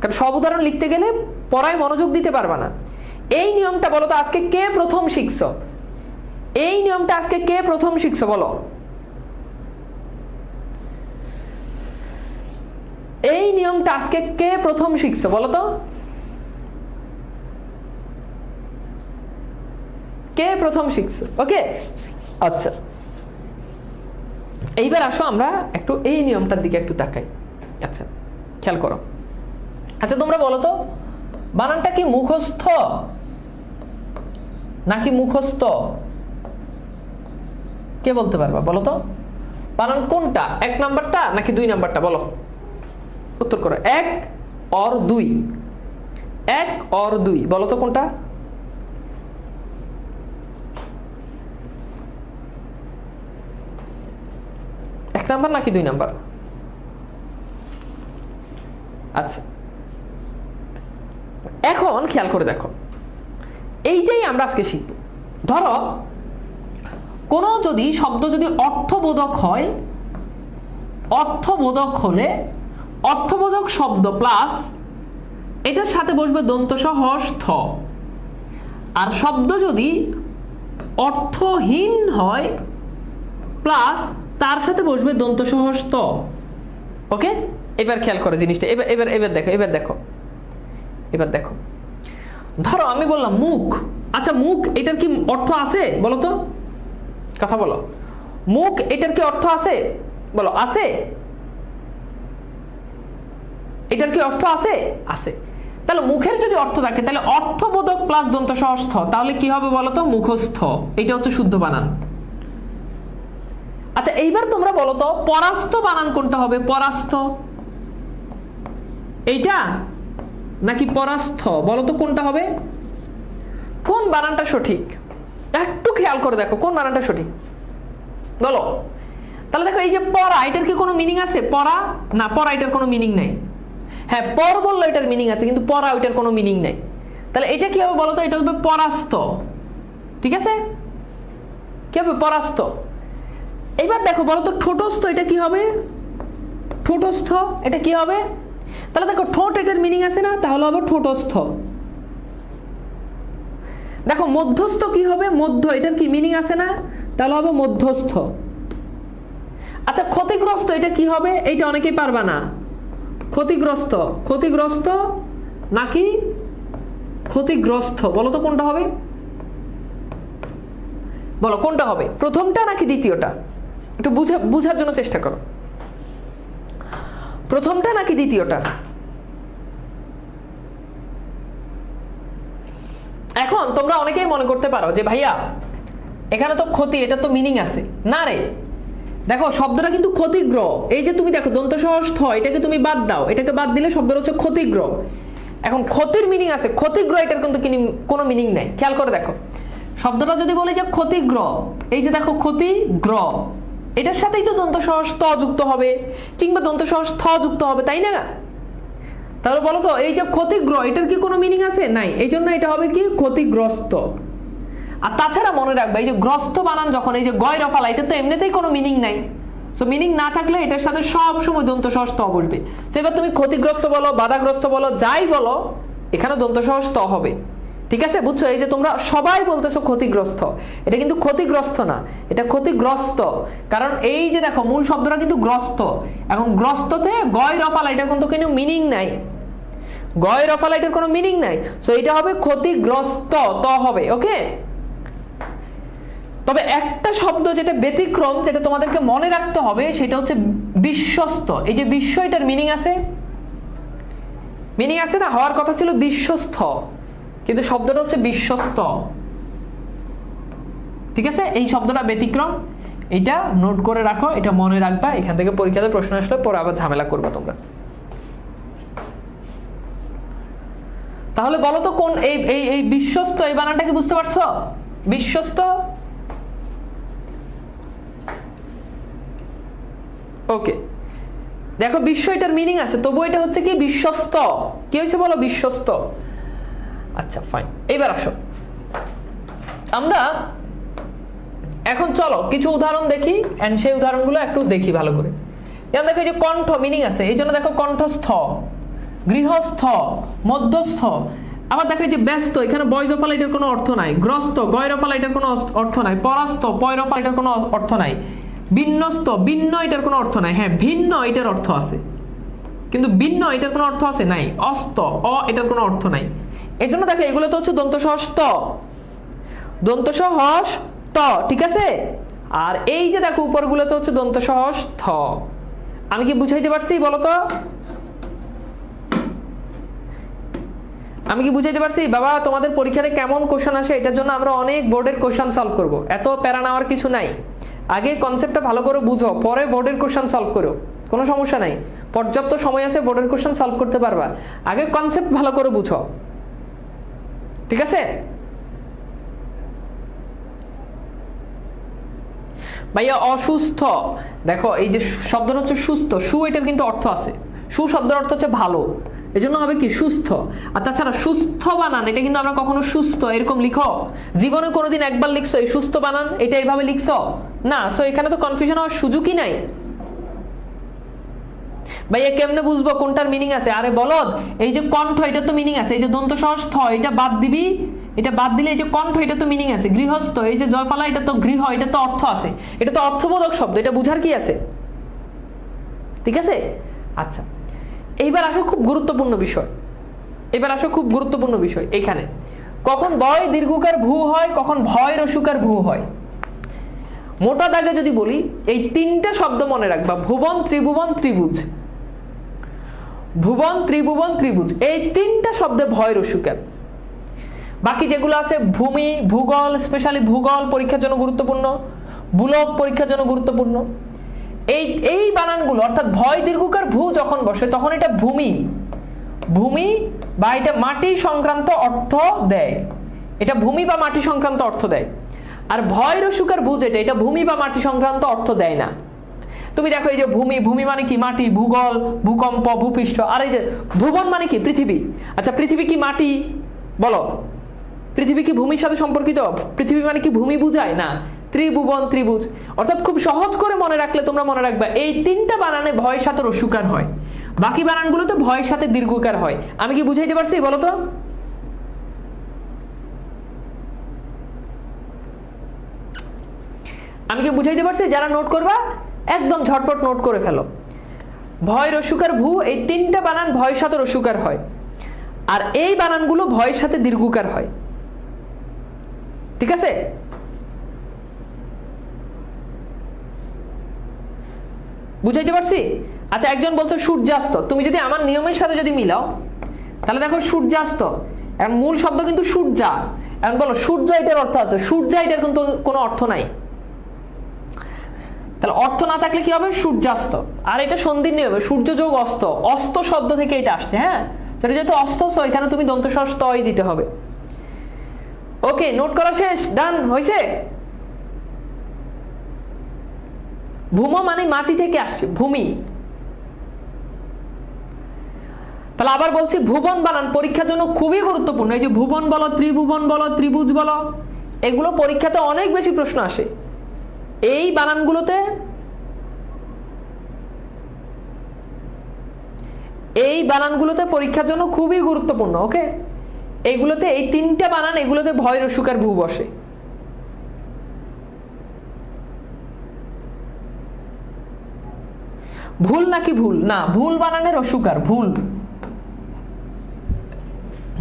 কারণ সব উদাহরণ লিখতে গেলে পড়ায় মনোযোগ দিতে পারবে না। এই নিয়মটা বলো তো আজকে কে প্রথম শিখছো? এই নিয়মটা আজকে কে প্রথম শিখছো বলো? এই নিয়মটা আজকে কে প্রথম শিখছো বলো তো? কে প্রথম শিখছো? ওকে, আচ্ছা এইবার আসো আমরা একটু এই নিয়মটার দিকে একটু তাকাই। আচ্ছা খেয়াল করো। আচ্ছা তোমরা বলো তো বানানটা কি মুখস্থ নাকি মুখস্থ? কে বলতে পারবা বলো তো? বানান কোনটা, এক নাম্বারটা নাকি দুই নাম্বারটা? বলো, উত্তর করো। এক और দুই, 1 और 2 বলো তো কোনটা? এক নাম্বার নাকি 2 নাম্বার? আচ্ছা, এখন খেয়াল করে দেখো, এইটাই আমরা আজকে শিখব। ধরো কোনো যদি শব্দ যদি অর্থবোধক হয়, অর্থবোধক হলে অর্থবোধক শব্দ প্লাস এটার সাথে বসবে দন্তস হস থ, আর শব্দ যদি অর্থহীন হয় প্লাস তার সাথে বসবে দন্তস হস ত। ওকে, এবার খেয়াল করো জিনিসটা, এবার এবার এবার দেখো, এবার দেখো ধরো আমি বললাম মুখ। আচ্ছা, মুখ এটার কি অর্থ আছে বলো তো? কথা বলো, মুখ এটার কি অর্থ আছে বলো? আছে? এটার কি অর্থ আছে? আছে। তাহলে মুখের যদি অর্থ থাকে তাহলে অর্থবোধক প্লাস দন্ত সহস্থ, তাহলে কি হবে বলো তো? মুখস্থ। এটা হচ্ছে শুদ্ধ বানান। আচ্ছা, এইবার তোমরা বলো তো পরাস্ত বানান কোনটা হবে? পরাস্ত এইটা নাকি পরাস্থ? বলো তো কোনটা হবে? কোন বানানটা সঠিক? একটু খেয়াল করে দেখো কোন বানানটা সঠিক বলো। তাহলে দেখো এই যে পড়া, এটার কি কোনো মিনিং আছে? পড়া না, পড়া এটার কোনো মিনিং নাই। হ্যাঁ, পর বললো এটার মিনিং আছে, কিন্তু পড়া ওইটার কোনো মিনিং নাই। তাহলে এটা কি হবে বলো তো? এটা হবে পরাস্ত। ঠিক আছে, কি হবে? পরাস্ত। এবার দেখো বলো তো ঠোঁটস্থ, এটা কি হবে? ঠোঁটস্থ এটা কি হবে? তাহলে দেখো ঠোঁট এটার মিনিং আছে না, তাহলে হবে ঠোঁটস্থ। দেখো মধ্যস্থ কি হবে? মধ্য এটার কি মিনিং আছে না, তাহলে হবে মধ্যস্থ। আচ্ছা, ক্ষতিগ্রস্ত এটা কি হবে? এইটা অনেকেই পারবা না। ক্ষতিগ্রস্ত, ক্ষতিগ্রস্ত নাকি ক্ষতিগ্রস্ত? বলো তো কোনটা হবে? বলো কোনটা হবে? প্রথমটা নাকি দ্বিতীয়টা? একটু বুঝার জন্য চেষ্টা করো, প্রথমটা নাকি দ্বিতীয়টা? এখন তোমরা অনেকেই মনে করতে পারো যে ভাইয়া এখানে তো ক্ষতি, এটা তো মিনিং আছে না। রে দেখো শব্দটা কিন্তু ক্ষতিগ্র। এই যে তুমি দেখো দন্ত সহস থ, এটাকে তুমি বাদ দাও, এটাকে বাদ দিলে শব্দটা হচ্ছে ক্ষতিগ্র। এখন ক্ষতির মিনিং আছে, ক্ষতিগ্র এটার কিন্তু কোনো মিনিং নাই। খেয়াল করে দেখো শব্দটা যদি বলে যে ক্ষতিগ্র, এই যে দেখো ক্ষতিগ্র, এটার সাথেই তো দন্ত সহস ত যুক্ত হবে কিংবা দন্ত সহস থ যুক্ত হবে, তাই না? তাহলে বলো তো এই যে ক্ষতিগ্র, এটার কি কোনো মিনিং আছে? নাই। এই জন্য এটা হবে কি? ক্ষতিগ্রস্ত। আর তাছাড়া মনে রাখবে এই যে গ্রস্ত বানান যখন এই যে গয় রফালা, এটা তো এমনিতেই কোনো মিনিং নাই। সো মিনিং না থাকলে এটার সাথে সব সময় দন্ত সহস ত বসবে। তো এবার তুমি ক্ষতিগ্রস্ত বলো, বাধাগ্রস্ত বলো, যাই বলো, এখানে দন্ত সহস ত হবে। ঠিক আছে, বুঝছো? এই যে তোমরা সবাই বলতেছো ক্ষতিগ্রস্ত, এটা কিন্তু ক্ষতিগ্রস্ত না, এটা ক্ষতিগ্রস্ত। কারণ এই যে দেখো মূল শব্দটা কিন্তু গ্রস্ত। এখন গ্রস্ততে গয় রফালা, এটার কিন্তু কোনো মিনিং নাই। গয় রফালা এটার কোনো মিনিং নাই। সো এটা হবে ক্ষতিগ্রস্ত, ত হবে। ওকে, তবে একটা শব্দ যেটা ব্যতিক্রম, যেটা তোমাদেরকে মনে রাখতে হবে, সেটা হচ্ছে বিশ্বস্ত। এই যে বিশ্ব, এটার মিনিং আছে, মিনিং আছে না? হওয়ার কথা ছিল বিশ্বস্ত, কিন্তু শব্দটা হচ্ছে বিশ্বস্ত। ঠিক আছে, এই শব্দটা ব্যতিক্রম, এটা নোট করে রাখো, এটা মনে রাখবা। এখান থেকে পরীক্ষাতে প্রশ্ন আসলে পরে আবার ঝামেলা করবা তোমরা। তাহলে বলো তো কোন এই এই এই বিশ্বস্ত, এই বানানটা কি বুঝতে পারছো? বিশ্বস্ত। ওকে, দেখো বিশ্ব এটার মিনিং আছে, তবু এটা হচ্ছে কি? বিশ্বস্ত। কি হয়েছে বলো? বিশ্বস্ত। আচ্ছা ফাইন, এবার আসো আমরা এখন চলো কিছু উদাহরণ দেখি, এন্ড সেই উদাহরণগুলো একটু দেখি ভালো করে। যেমন দেখো এই যে কণ্ঠ মিনিং আছে, এই জন্য দেখো কণ্ঠস্থ, গৃহস্থ, মধ্যস্থ। আবার দেখো এই যে ব্যস্ত, এখানে বৈধফলা এটার কোনো অর্থ নাই। গ্রস্ত, গয়রফলা এটার কোনো অর্থ নাই। পরাস্ত, পয়রফলা এটার কোনো অর্থ নাই। বিন্যস্ত, ভিন্ন এটার কোনো অর্থ নাই। হ্যাঁ, ভিন্ন এটার অর্থ আছে, কিন্তু ভিন্ন এটার কোনো অর্থ আছে নাই। অস্ত, অ এটার কোনো অর্থ নাই। এই জন্য দেখো এগুলো তো হচ্ছে দন্ত সহস ত, দন্ত সহস ত। ঠিক আছে, আর এই যে দেখো উপরগুলোতে হচ্ছে দন্ত সহস থ। আমি কি বুঝাইতে পারছি বলো তো? আমি কি বুঝাইতে পারছি? বাবা তোমাদের পরীক্ষায় কেমন কোশ্চেন আসে এটার জন্য আমরা অনেক বোর্ডের কোশ্চেন সলভ করব। এত প্যারা নেওয়ার কিছু নাই। আগে কনসেপ্টটা ভালো করে বুঝো, পরে বোর্ডের কোশ্চেন সলভ করো, কোনো সমস্যা নাই। পর্যাপ্ত সময় আছে, বোর্ডের কোশ্চেন সলভ করতে পারবা। আগে কনসেপ্ট ভালো করে বুঝো। ঠিক আছে ভাইয়া? অসুস্থ, দেখো এই যে শব্দটা হচ্ছে সুস্থ, সু এটার কিন্তু অর্থ আছে, সু শব্দের অর্থ হচ্ছে ভালো, এজন্য হবে কি সুস্থ। আর তাছাড়া সুস্থ বানান এটা কিন্তু আমরা কখনো সুস্থ এরকম লিখো জীবনে কোনোদিন একবার লিখছো এই সুস্থ বানান এটা এইভাবে লিখছো না। সো এখানে তো কনফিউশন হওয়ার সুযোগই নাই। ভাইয়া কেমনে বুঝবো কোনটার মিনিং আছে? আরে বলদ, এই যে কণ্ঠ এটা তো মিনিং আছে, এই যে দন্ত সহজ থ এটা বাদ দিবি, এটা বাদ দিলে এই যে কণ্ঠ এটা তো মিনিং আছে। গৃহস্থ এই যে জয়পালা এটা তো গৃহ, এটা তো অর্থ আছে, এটা তো অর্থবোধক শব্দ, এটা বুঝার কি আছে? ঠিক আছে আচ্ছা, এইবার আসো খুব গুরুত্বপূর্ণ বিষয়, এবার আসো খুব গুরুত্বপূর্ণ বিষয়। এখানে কখন বয় দীর্ঘকার ভূ হয়, কখন ভয় রসুকার ভূ হয়। মোটা দাগে যদি বলি এই তিনটা শব্দ মনে রাখবা, ভুবন ত্রিভুবন ত্রিভুজ, ভুবন ত্রিভুবন ত্রিভুজ, এই তিনটা শব্দে ভয় রসুকার। বাকি যেগুলো আছে ভূমি ভূগোল, স্পেশালি ভূগোল পরীক্ষার জন্য গুরুত্বপূর্ণ, বুলক পরীক্ষার জন্য গুরুত্বপূর্ণ, এই বানানগুলো অর্থাৎ ভয় দীর্ঘকার ভূ যখন বসে তখন এটা ভূমি, ভূমি বা এটা মাটি সংক্রান্ত অর্থ দেয়, এটা ভূমি বা মাটি সংক্রান্ত অর্থ দেয়। আর ভয় রসুকার ভূ যেটা, এটা ভূমি বা মাটি সংক্রান্ত অর্থ দেয় না। তুমি দেখো এই যে ভূমি, ভূমি মানে কি? মাটি, ভূগোল, ভূকম্প, ভূপৃষ্ঠ। আর এই যে ভুবন মানে কি? পৃথিবী। আচ্ছা পৃথিবী কি মাটি? বলো, পৃথিবী কি ভূমির সাথে সম্পর্কিত? পৃথিবী মানে কি ভূমি বুঝায় না? ত্রিভুবন ত্রিভুজ। অর্থাৎ খুব সহজ করে মনে রাখলে তোমরা মনে রাখবা এই তিনটা বানানে ভয়ের সাথে রস্যুকার হয়, বাকি বানানগুলোতে ভয়ের সাথে দীর্ঘকার হয়। আমি কি বুঝাইতে পারছি বলো তো? আমি কি বুঝাইতে পারছি? যারা নোট করবা একদম ঝটপট নোট করে ফেলো। ভয় রস্যুকার ভূ, এই তিনটা বানান ভয়ের সাথে রস্যুকার হয়, আর এই বানানগুলো ভয়ের সাথে দীর্ঘকার হয়। ঠিক আছে? বুঝাইতে পারছি? আচ্ছা একজন বলছে সূর্যাস্ত, তুমি যদি আমার নিয়মের সাথে যদি মিলাও তাহলে দেখো সূর্যাস্ত, এখন মূল শব্দ কিন্তু সূর্যা। এখন বলো সূর্য এটার অর্থ আছে, সূর্যা এটার কিন্তু কোনো অর্থ নাই, তাহলে অর্থ না থাকলে কি হবে? সূর্যাস্ত। আর এটা সন্ধির নিয়মে সূর্য যোগ অস্ত, অস্ত শব্দ থেকে এটা আসছে। হ্যাঁ সেটা যেহেতু অস্ত, এখানে তুমি দন্তস্বর স্তই দিতে হবে। ওকে, নোট করা শেষ? ডান হয়েছে? ভূম মানে মাটি থেকে আসছে, ভূমি। তাহলে আবার বলছি ভুবন বানান পরীক্ষার জন্য খুবই গুরুত্বপূর্ণ। এই যে ভুবন বলো, ত্রিভুবন বলো, ত্রিভুজ বলো, এগুলো পরীক্ষাতে অনেক বেশি প্রশ্ন আসে। এই বানানগুলোতে, এই বানানগুলোতে পরীক্ষার জন্য খুবই গুরুত্বপূর্ণ। ওকে, এইগুলোতে এই তিনটা বানান, এগুলোতে ভয় রস্যুকার ভূ বসে। ভুল নাকি ভুল না? ভুল বানানে রস্যুকার, ভুল,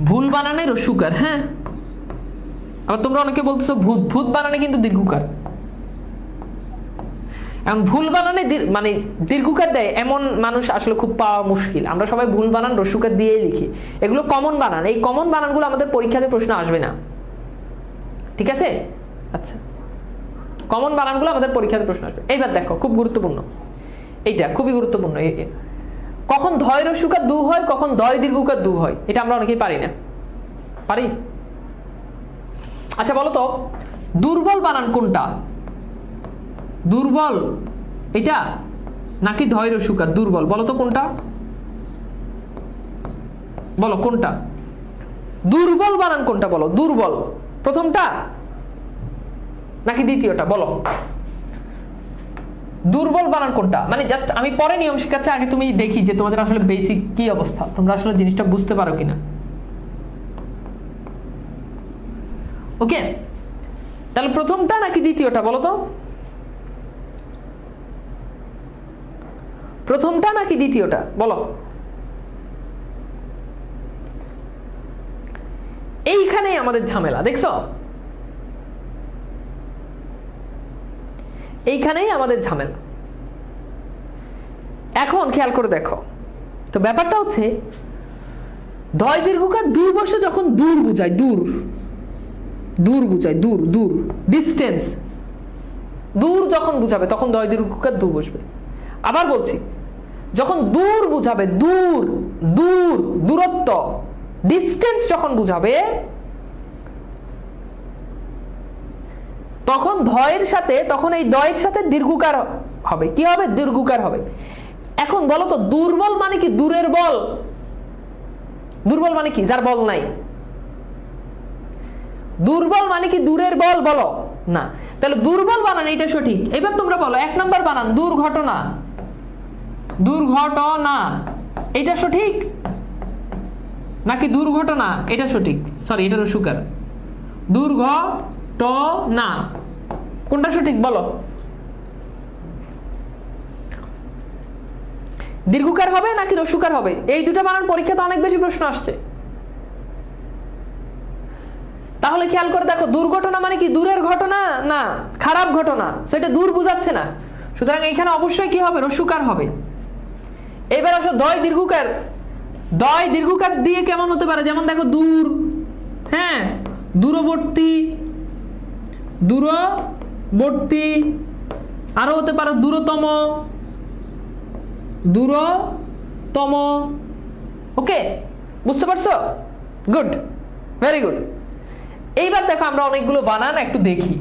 ভুল বানানে রস্যুকার। হ্যাঁ, আবার তোমরা অনেকে বলতেছো ভূত, ভূত বানানে কিন্তু দীর্ঘকার। এখন ভুল বানানে মানে দীর্ঘকার দেয় এমন মানুষ আসলে খুব পাওয়া মুশকিল। আমরা সবাই ভুল বানান রস্যুকার দিয়েই লিখি, এগুলো কমন বানান। এই কমন বানানগুলো আমাদের পরীক্ষাতে প্রশ্ন আসবে না। ঠিক আছে? আচ্ছা, কমন বানানগুলো আমাদের পরীক্ষাতে প্রশ্ন আসবে। এইবার দেখো খুব গুরুত্বপূর্ণ, এইটা খুবই গুরুত্বপূর্ণ। কখন ধয় রস্যুকার দু হয়, কখন দয় দীর্ঘকার দু হয়, এটা আমরা অনেকেই পারি না। পারি? আচ্ছা বলো তো দুর্বল বানান কোনটা? দুর্বল এটা নাকি ধয় রস্যুকার? দুর্বল বলো তো কোনটা? বলো কোনটা? দুর্বল বানান কোনটা বলো? দুর্বল প্রথমটা নাকি দ্বিতীয়টা? বলো দুর্বল বানান কোনটা? মানে জাস্ট আমি পরে নিয়ম শেখাচ্ছি, আগে তুমি দেখি যে তোমাদের আসলে বেসিক কি অবস্থা, তোমরা আসলে জিনিসটা বুঝতে পারো কিনা। ওকে, তাহলে প্রথমটা নাকি দ্বিতীয়টা বলো তো? প্রথমটা নাকি দ্বিতীয়টা বলো? এইখানেই আমাদের ঝামেলা, দেখছো? এইখানেই আমাদের ঝামেলা। এখন খেয়াল করে দেখো তো, ব্যাপারটা হচ্ছে ধয় দীর্ঘকার দূর বসে যখন দূর বুঝায়, দূর, দূর বুঝায়, দূর, দূর, ডিস্টেন্স, দূর যখন বুঝাবে তখন ধয় দীর্ঘকার দূর বসবে। আবার বলছি যখন দূর বুঝাবে, দূর, দূর, দূরত্ব, ডিস্টেন্স যখন বুঝাবে তখন ধয়ের সাথে, তখন এই দয়ের সাথে দীর্ঘকার হবে। কি হবে? দীর্ঘকার হবে। এখন বলো তো দুর্বল মানে কি? দূরের বল। দুর্বল মানে কি? যার বল নাই। দুর্বল মানে কি? দূরের বল? বলো না। তাহলে দুর্বল বানান এটা সঠিক। এবার তোমরা বলো 1 নাম্বার বানান দুর্ঘটনা। দুর্ঘটনা এটা সঠিক নাকি দুর্ঘটনা এটা সঠিক? সরি, এটা রসুকার। দুর্ঘটনা কোনটা সঠিক বলো? দীর্ঘকার হবে নাকি রসুকার হবে? এই দুটো বানান পরীক্ষাতে অনেক বেশি প্রশ্ন আসছে। তাহলে খেয়াল করে দেখো, দুর্ঘটনা মানে কি? দূরের ঘটনা না, খারাপ ঘটনা, সেটা দূর বুঝাচ্ছে না। সুতরাং এইখানে অবশ্যই কি হবে? রসুকার হবে। এবার আসো দয় দীর্ঘকার। দয় দীর্ঘকার দিয়ে কেমন হতে পারে? যেমন দেখো দূর, হ্যাঁ, দূরবর্তী, দূরবর্তী, আরো হতে পারে দূরতম, দূরতম। ওকে, বুঝতে পারছো? Good, very good. এইবার দেখো আমরা অনেকগুলো বানান একটু দেখি।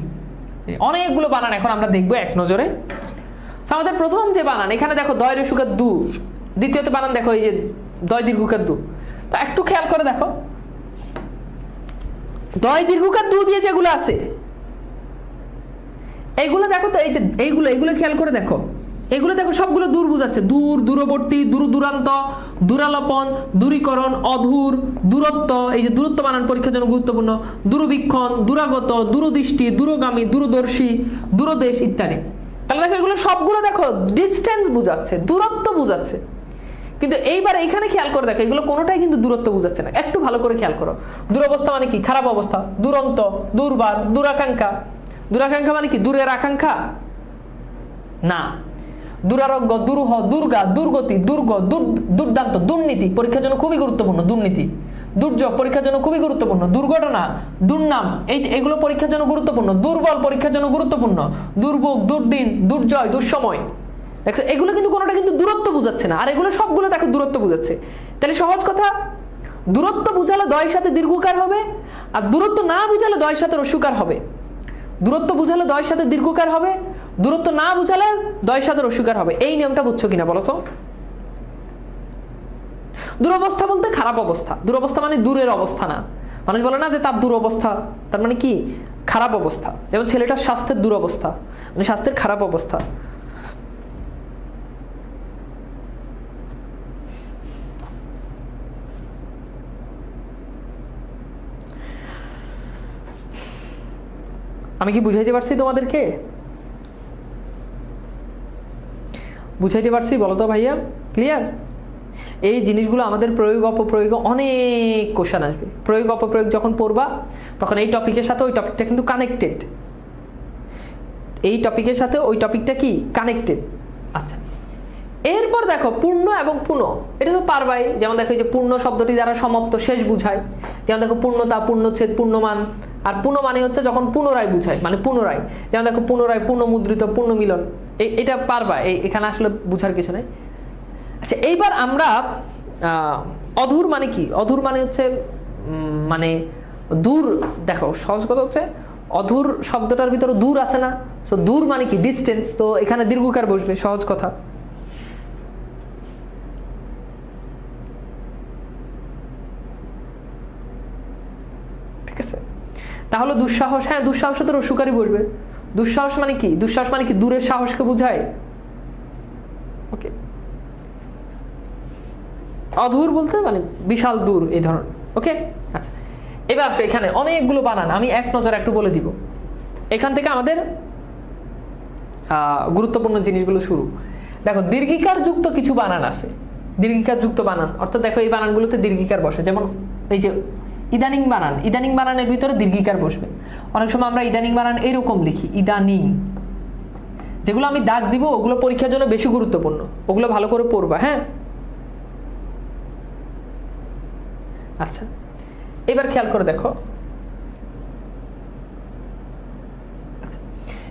অনেকগুলো বানান এখন আমরা দেখবো এক নজরে। আমাদের প্রথম যে বানান, এখানে দেখো দয় রসুকার দু। দ্বিতীয়তে বানান দেখো এই যে দয় দীর্ঘকার দু। তো একটু খেয়াল করে দেখো, দয় দীর্ঘকার দু দিয়ে যেগুলো আছে এইগুলো দেখো তো, এই যে এইগুলো খেয়াল করে দেখো, এগুলো দেখো সবগুলো দূর বুঝাচ্ছে। দূর, দূরবর্তী, দূর দূরান্ত, দূরালোপন, দূরীকরণ, অধূর, দূরত্ব। এই যে দূরত্ব বানান পরীক্ষার জন্য গুরুত্বপূর্ণ। দূরবীক্ষণ, দূরাগত, দূরদৃষ্টি, দূরগামী, দূরদর্শী, দূরদেশ ইত্যাদি। তাহলে দেখো এগুলো সবগুলো দেখো ডিস্টেন্স বুঝাচ্ছে, দূরত্ব বুঝাচ্ছে। কিন্তু এইবার এইখানে খেয়াল করে দেখো, এগুলো কোনোটাই কিন্তু দূরত্ব বুঝাচ্ছে না। একটু ভালো করে খেয়াল করো। দুরবস্থা মানে কি? খারাপ অবস্থা। দুরন্ত, দুর্বার, দুরাকাঙ্ক্ষা। দুরাকাঙ্ক্ষা মানে কি? দূরের আকাঙ্ক্ষা না। দুরারোগ্য, দুরূহ, দুর্গা, দুর্গতি, দুর্গ, দুর্দান্ত, দুর্নীতি পরীক্ষার জন্য খুবই গুরুত্বপূর্ণ। দুর্নীতি। দুর্যোগ পরীক্ষার জন্য খুবই গুরুত্বপূর্ণ। দুর্ঘটনা, দুর্নাম, এগুলো পরীক্ষার জন্য গুরুত্বপূর্ণ। দুর্বল পরীক্ষার জন্য গুরুত্বপূর্ণ। দুর্ভোগ, দুর্দিন, দুর্জয়, দুঃসময়। দেখছো এগুলো কিন্তু কোনোটা কিন্তু দূরত্ব বুঝাচ্ছে না, আর এগুলো সবগুলো দেখো দূরত্ব বুঝাচ্ছে। তাহলে সহজ কথা, দূরত্ব বুঝালে দয়ের সাথে দীর্ঘকার হবে, আর দূরত্ব না বুঝালে দয়ের সাথে রস্যকার হবে। দূরত্ব বুঝালে দয়ের সাথে দীর্ঘকার হবে, দূরত্ব না বুঝালে দয়ের সাথে রস্যকার হবে। এই নিয়মটা বুঝছো কিনা বলো তো? দুরবস্থা বলতে খারাপ অবস্থা। দুরবস্থা মানে দূরের অবস্থা না। মানুষ বলে না যে তার দুরবস্থা, তার মানে কি? খারাপ অবস্থা। যেমন ছেলেটার স্বাস্থ্যের দুরবস্থা মানে স্বাস্থ্যের খারাপ অবস্থা। আমি কি বুঝাইতে পারছি তোমাদেরকে? বুঝাইতে পারছি বলো তো ভাইয়া? ক্লিয়ার? এই জিনিসগুলো আমাদের প্রয়োগ অপপ্রয়োগে অনেক কোশ্চেন আসবে। প্রয়োগ অপপ্রয়োগ যখন পড়বা তখন এই টপিকের সাথে ওই টপিকটা কিন্তু কানেক্টেড। এই টপিকের সাথে ওই টপিকটা কি কানেক্টেড। আচ্ছা, এরপর দেখো পূর্ণ এবং পুনঃ, এটা তো পারবাই। যেমন দেখো এই যে পূর্ণ শব্দটি দ্বারা সমাপ্ত, শেষ বুঝায়। যেমন দেখো পূর্ণতা, পূর্ণচ্ছেদ, পূর্ণমান। আর পুনঃ মানে হচ্ছে যখন পুনরায় বুঝায়, মানে পুনরায়। যেমন দেখো পুনরায়, পুনঃমুদ্রিত, পূর্ণমিলন। এটা পারবা, এখানে আসলে বুঝার কিছু নেই। আচ্ছা, এইবার আমরা অধুর মানে কি? অধুর মানে হচ্ছে মানে দূর। দেখো সহজ কথা হচ্ছে অধুর শব্দটার ভিতরে দূর আছে না, তো দূর মানে কি? ডিস্টেন্স। তো এখানে দীর্ঘকার বসবে, সহজ কথা। ঠিক আছে, তাহলে দুঃসাহস, হ্যাঁ দুঃসাহস তো রস্যকারই বসবে। দুঃসাহস মানে কি? দুঃসাহস মানে কি? দূরের সাহসকে বোঝায়। ওকে, অধূর বলতে মানে বিশাল দূর, এই ধরনের। ওকে, আচ্ছা, এবার আসো এখানে অনেকগুলো বানান আমি এক নজর একটু বলে দিব। এখান থেকে আমাদের গুরুত্বপূর্ণ জিনিসগুলো শুরু। দেখো দীর্ঘিকার যুক্ত কিছু বানান আছে। দীর্ঘিকার যুক্ত বানান অর্থাৎ দেখো এই বানানগুলোতে দীর্ঘিকার বসে। যেমন এই যে ইদানিং বানান, ইদানিং বানানের ভিতরে দীর্ঘিকার বসবে। অনেক সময় আমরা ইদানিং বানান এরকম লিখি, ইদানিং। যেগুলো আমি দাগ দিব ওগুলো পরীক্ষার জন্য বেশি গুরুত্বপূর্ণ, ওগুলো ভালো করে পড়বা। হ্যাঁ, আচ্ছা, এবার খেয়াল করে দেখো।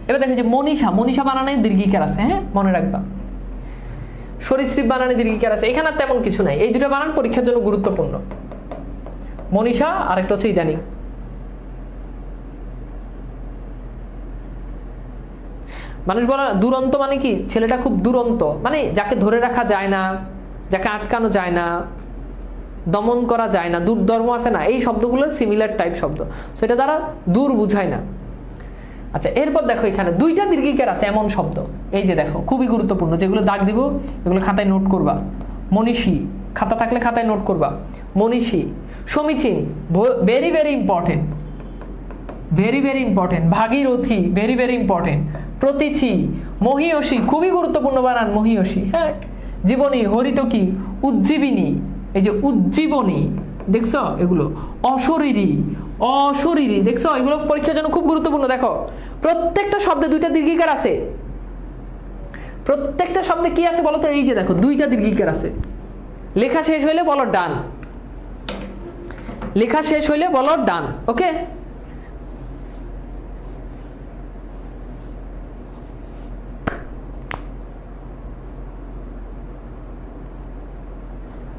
এবার দেখো যে মনীষা, মনীষা বানানে দীর্ঘিকার আছে। হ্যাঁ, মনে রাখবা। সরীসৃপ বানানে দীর্ঘিকার আছে। এখানে আর তেমন কিছু নাই। এই দুটো বানান পরীক্ষার জন্য গুরুত্বপূর্ণ, মনীষা আর একটা হচ্ছে ইদানিং। মানুষ বলে দুরন্ত মানে কি, ছেলেটা খুব দুরন্ত, মানে যাকে ধরে রাখা যায় না, যাকে আটকানো যায় না, দমন করা যায় না, দুর্ধর্ম আছে না, এই শব্দগুলোর সিমিলার টাইপ শব্দ, সেটা দ্বারা দূর বুঝায় না। আচ্ছা, এরপর দেখো এখানে দুইটা দীর্ঘিকার আছে এমন শব্দ, এই যে দেখো খুবই গুরুত্বপূর্ণ, যেগুলো দাগ দিব এগুলো খাতায় নোট করবা। মনীষী, খাতা থাকলে খাতায় নোট করবা। মনীষী, সমীচীন, very very important, very very important. ভাগীরথী, ভেরি ভেরি ইম্পর্টেন্ট। প্রতীচী, মহীয়সী, খুবই গুরুত্বপূর্ণ বানান মহীয়সী, হ্যাঁ। জীবনী, হরিতকী, উজ্জীবিনী, এই যে উজ্জীবনী, দেখছো এগুলো। অশরীরী, অশরীরী, দেখছো এগুলো পরীক্ষার জন্য খুব গুরুত্বপূর্ণ। দেখো প্রত্যেকটা শব্দে দুইটা দীর্ঘিকার আছে, প্রত্যেকটা শব্দে কি আছে বলো তো, এই যে দেখো দুইটা দীর্ঘিকার আছে। লেখা শেষ হইলে বলো ডান, লেখা শেষ হইলে বলো ডান, ওকে।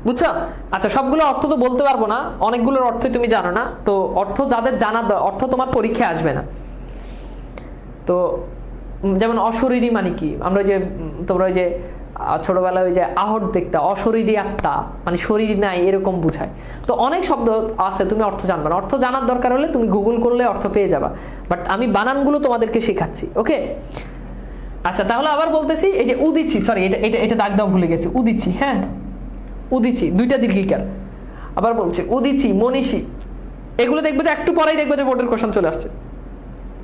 বুঝছো? আচ্ছা, সবগুলো অর্থ তো বলতে পারবো না, অনেকগুলোর অর্থই তুমি জানো না, তো অর্থ যাদের জানার অর্থ তোমার পরীক্ষায় আসবে না। তো যেমন অশরীরী মানে কি, আমরা ওই যে তোমরা ওই যে ছোটবেলায় ওই যে আহট দেখতে, অশরীরী আত্মা মানে শরীর নাই এরকম বুঝায়। তো অনেক শব্দ আছে তুমি অর্থ জানবে না, অর্থ জানার দরকার হলে তুমি গুগল করলে অর্থ পেয়ে যাবা, বাট আমি বানানগুলো তোমাদেরকে শেখাচ্ছি, ওকে। আচ্ছা, তাহলে আবার বলতেছি, এই যে উদিচি, সরি এটা এটা এটা দাগ দাও ভুলে গেছি, উদিচি, হ্যাঁ উদিচি, দুইটা দীর্ঘিকার। আবার বলছে উদিচি, মনীষী, এগুলো দেখবে যে একটু পরেই দেখবে যে বোর্ডের কোশ্চেন চলে আসছে,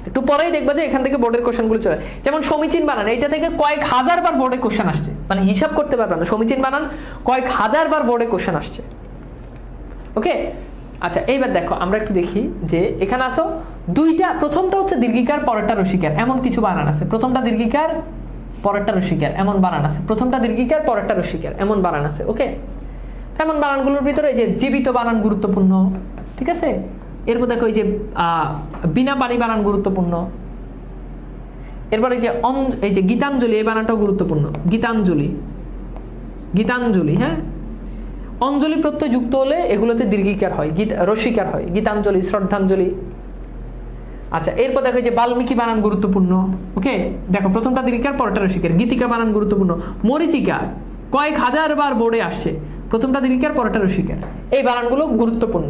একটু পরেই দেখবে যে এখান থেকে বোর্ডের কোশ্চেনগুলো চলে। যেমন সমীচীন বানান, এইটা থেকে কয়েক হাজার বার বোর্ডে কোশ্চেন আসছে, মানে হিসাব করতে পারবে না, সমীচীন বানান কয়েক হাজার বার বোর্ডে কোশ্চেন আসছে, ওকে। আচ্ছা, এইবার দেখো আমরা একটু দেখি যে এখানে আসো দুইটা, প্রথমটা হচ্ছে দীর্ঘিকার পরেরটা রসিকার, এমন কিছু বানান আছে। প্রথমটা দীর্ঘিকার পরেরটা রসিকার, এমন বানান আছে। প্রথমটা দীর্ঘিকার পরেরটা রসিকার, এমন বানান আছে, ওকে। এমন বানানগুলোর ভিতরে এই যে জীবিত বানান গুরুত্বপূর্ণ, ঠিক আছে। এরপর দেখো এই যে বিনা পানি বানান গুরুত্বপূর্ণ। এরপর এই যে গীতাঞ্জলি, এই বানানটাও গুরুত্বপূর্ণ, গীতাঞ্জলি, গীতাঞ্জলি, হ্যাঁ। অঞ্জলি প্রত্যয় যুক্ত হলে এগুলোতে দীর্ঘিকার হয়, রসিকার হয়, গীতাঞ্জলি, শ্রদ্ধাঞ্জলি। আচ্ছা, এরপর দেখো যে বাল্মীকি বানান গুরুত্বপূর্ণ, ওকে। দেখো প্রথমটা দীর্ঘিকার পরেরটা রসিকার। গীতিকা বানান গুরুত্বপূর্ণ। মরীচিকা কয়েক হাজার বার বোর্ডে আসছে, প্রথমটা দীর্ঘিকার পরেরটা রসিকার, এই বানানগুলো গুরুত্বপূর্ণ।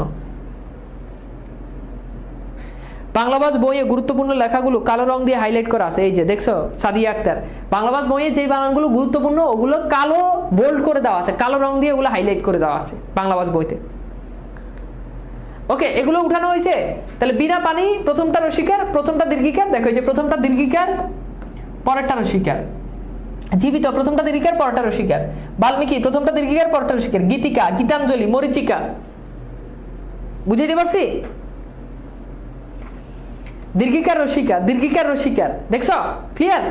বাংলাভাষ বইয়ে গুরুত্বপূর্ণ লেখাগুলো কালো রং দিয়ে হাইলাইট করা আছে, এই যে দেখছো সাদিয়া আক্তার, বাংলাভাষ বইয়ে যে বানানগুলো গুরুত্বপূর্ণ ওগুলো কালো বোল্ড করে দেওয়া আছে, কালো রং দিয়ে ওগুলো হাইলাইট করে দেওয়া আছে বাংলাভাষ বইতে, ওকে। এগুলো উঠানো হয়েছে। তাহলে বিনা পানি প্রথমটা রসিকার, প্রথমটা দীর্ঘিকার, দেখো এই যে প্রথমটা দীর্ঘিকার পরেরটা রসিকার। জীবিত প্রথমটা দীর্ঘিকার পরেরটা রসিকার। বাল্মীকি প্রথমটা দীর্ঘিকার পরেরটা রসিকার। গীতিকা, গীতাঞ্জলি, মরীচিকা, বুঝাইতে পারছি? দীর্ঘিকার রসিকার, দীর্ঘিকার রসিকার, দেখছো ক্লিয়ার?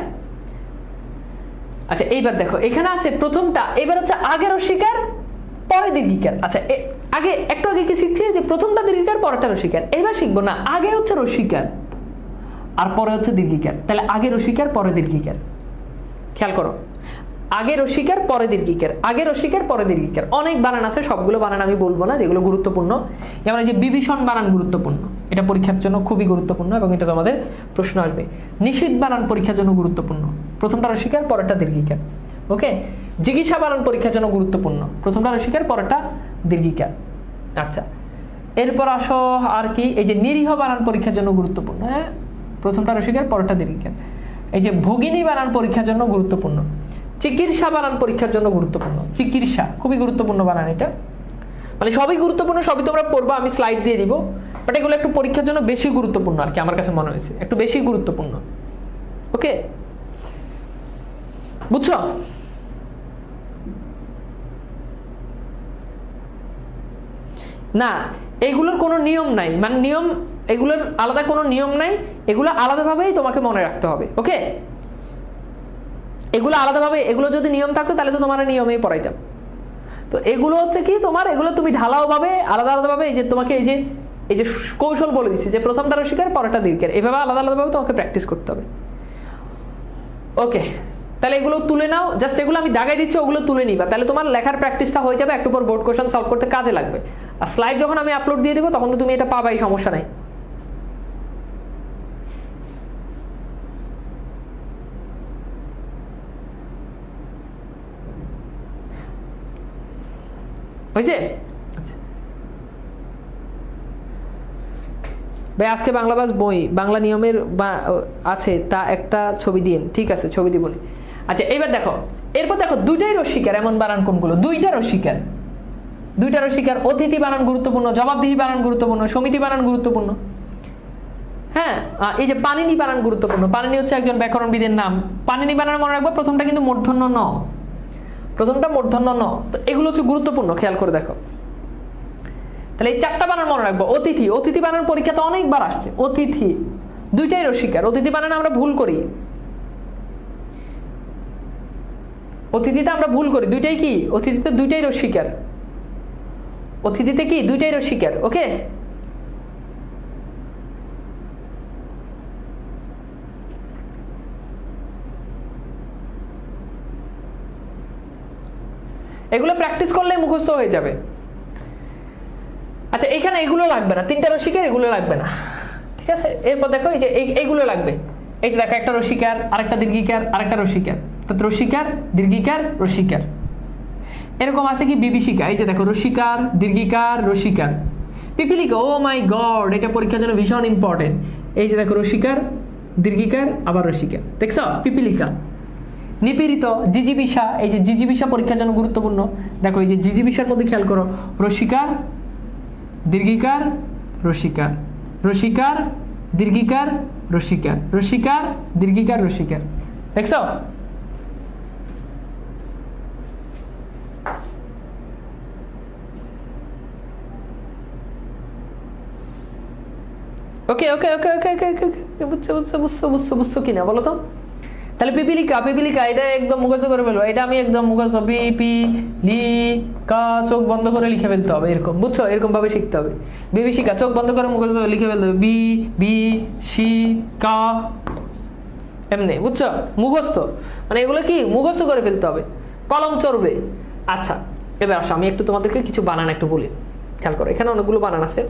আচ্ছা, এইবার দেখো এখানে আছে প্রথমটা, এবার হচ্ছে আগে রসিকার পরে দীর্ঘিকার। আচ্ছা, আগে একটু আগে কি শিখছি যে প্রথমটা দীর্ঘিকার পরেরটা রসিকার, এবার শিখবো না, আগে হচ্ছে রসিকার আর পরে হচ্ছে দীর্ঘিকার। তাহলে আগে রসিকার পরে দীর্ঘিকার, খেয়াল করো, আগে রসিকার পরে দীর্ঘিকার, আগে রসিকার পরে দীর্ঘিকার। অনেক বানান আছে, সবগুলো বানান আমি বলবো না, যেগুলো গুরুত্বপূর্ণ। যেমন এই যে বিভীষণ বানান গুরুত্বপূর্ণ, এটা পরীক্ষার জন্য খুবই গুরুত্বপূর্ণ এবং এটা তোমাদের প্রশ্ন আসবে। নিষিদ্ধ বানান পরীক্ষার জন্য গুরুত্বপূর্ণ, প্রথমটা রসিকার পরেরটা দীর্ঘিকার, ওকে। জিজ্ঞাসা বানান পরীক্ষার জন্য গুরুত্বপূর্ণ, প্রথমটা রসিকার পরেরটা দীর্ঘিকার। আচ্ছা, এরপর আসো আর কি, এই যে নিরীহ বানান পরীক্ষার জন্য গুরুত্বপূর্ণ, হ্যাঁ, প্রথমটা রসিকার পরেরটা দীর্ঘিকার। এই যে ভগিনী বানান পরীক্ষার জন্য গুরুত্বপূর্ণ। চিকিৎসা বানান পরীক্ষার জন্য গুরুত্বপূর্ণ, চিকিৎসা খুবই গুরুত্বপূর্ণ বানান, এটা মানে সবই গুরুত্বপূর্ণ, সবই তোমরা পড়বা, আমি স্লাইড দিয়ে দিব, বাট এগুলো একটু পরীক্ষার জন্য বেশি গুরুত্বপূর্ণ আর কি, আমার কাছে মনে হয়েছে একটু বেশি গুরুত্বপূর্ণ, ওকে, বুঝছো? না, এগুলোর কোনো নিয়ম নাই, মানে নিয়ম, এগুলোর আলাদা কোনো নিয়ম নাই, এগুলো আলাদাভাবেই তোমাকে মনে রাখতে হবে, ওকে। এগুলো আলাদাভাবে, এগুলো যদি নিয়ম থাকতো তাহলে তো তোমার নিয়মেই পড়াইতাম। তো এগুলো হচ্ছে কি তোমার, এগুলো তুমি ঢালাও ভাবে আলাদা আলাদা ভাবে, এই যে তোমাকে এই যে কৌশল বলে দিচ্ছি যে প্রথমটা রসিকার পরেরটা দীর্ঘিকার, এভাবে আলাদা আলাদা ভাবে তোমাকে প্র্যাকটিস করতে হবে, ওকে। তাহলে এগুলো তুলে নাও, জাস্ট এগুলো আমি দাগাই দিচ্ছি, ওগুলো তুলে নিবা, তাহলে তোমার লেখার প্র্যাকটিসটা হয়ে যাবে, একটু পর বোর্ড কোশ্চেন সলভ করতে কাজে লাগবে। আর স্লাইড যখন আমি আপলোড দিয়ে দেবো তখন তো তুমি এটা পাবাই, সমস্যা নাই। হয়েছে? ভাই আজকে বাংলা বাস বই বাংলা নিয়মের আছে তা একটা ছবি দিন। ঠিক আছে, ছবি দিব। আচ্ছা এবার দেখো, এরপর দেখো দুইটাই রস্বীকার। এমন বানান কোনগুলো? দুইটা রস্বীকার, দুইটা রস্বীকার। অতিথি বানান গুরুত্বপূর্ণ, জবাবদিহি বানান গুরুত্বপূর্ণ, সমিতি বানান গুরুত্বপূর্ণ। হ্যাঁ, এই যে পানিনি বানান গুরুত্বপূর্ণ। পানিনি হচ্ছে একজন ব্যাকরণবিদের নাম। পানিনি বানান মনে রাখবো, প্রথমটা কিন্তু মূর্ধন্য ন, প্রথমটা মূর্ধন্য ন। তো এগুলো হচ্ছে গুরুত্বপূর্ণ, খেয়াল করে দেখো। তাহলে এই চারটা বানান মনে রাখবো। অতিথি, অতিথি বানান পরীক্ষাতে অনেকবার আসছে। অতিথি দুইটাই রস্বীকার। অতিথি বানান আমরা ভুল করি, অতিথিতে আমরা ভুল করি। দুইটাই কি? অতিথিতে দুইটাই রস্বীকার। অতিথিতে কি? দুইটাই রস্বীকার। ওকে, এগুলো প্র্যাকটিস করলে মুখস্থ হয়ে যাবে। আচ্ছা এখানে এগুলো লাগবে না, তিনটা রস্বীকার, এগুলো লাগবে না। ঠিক আছে, এরপর দেখো এই যে এইগুলো লাগবে। এই যে দেখো, একটা রস্বীকার, আরেকটা দীর্ঘিকার, আরেকটা রস্বীকার। তো রস্বীকার, দীর্ঘিকার, রস্বীকার। এরকম আছে কি বিভীষিকা। এই যে দেখো, রস্বীকার, দীর্ঘিকার, রস্বীকার। পিপিলিকা, ও মাই গড, এটা পরীক্ষার জন্য ভীষণ ইম্পর্টেন্ট। এই যে দেখো, রস্বীকার, দীর্ঘিকার, আবার রস্বীকার। দেখছো পিপিলিকা। নিপীড়িত, জিজিবিষা। এই যে জিজিবিষা পরীক্ষার জন্য গুরুত্বপূর্ণ। দেখো এই যে জিজিবিষার মধ্যে খেয়াল করো, রস্বীকার, দীর্ঘিকার, রস্বীকার, রস্বীকার, দীর্ঘিকার, রস্বীকার, রস্বীকার, দীর্ঘিকার, রস্বীকার। দেখছো? ওকে ওকে ওকে ওকে ওকে ওকে, বুঝছো বুঝছো বুঝছো বুঝছো বুঝছো কিনা বলো তো? তাহলে পিপিলিকা, পিপিলিকা এটা একদম মুখস্থ করে ফেলবো। এটা আমি একদম মুখস্থ, পিপিলিকা চোখ বন্ধ করে লিখে ফেলতে হবে। এরকম বুঝছো? এরকম ভাবে শিখতে হবে। বিভীষিকা চোখ বন্ধ করে মুখস্থ লিখে ফেলতে হবে। বি বি সি কা, এমনি বুঝছো? মুখস্থ মানে এগুলো কি মুখস্থ করে ফেলতে হবে, কলম চড়বে। আচ্ছা এবার আসো, আমি একটু তোমাদেরকে কিছু বানান একটু বলি। খেয়াল করো, এখানে অনেকগুলো বানান আছে,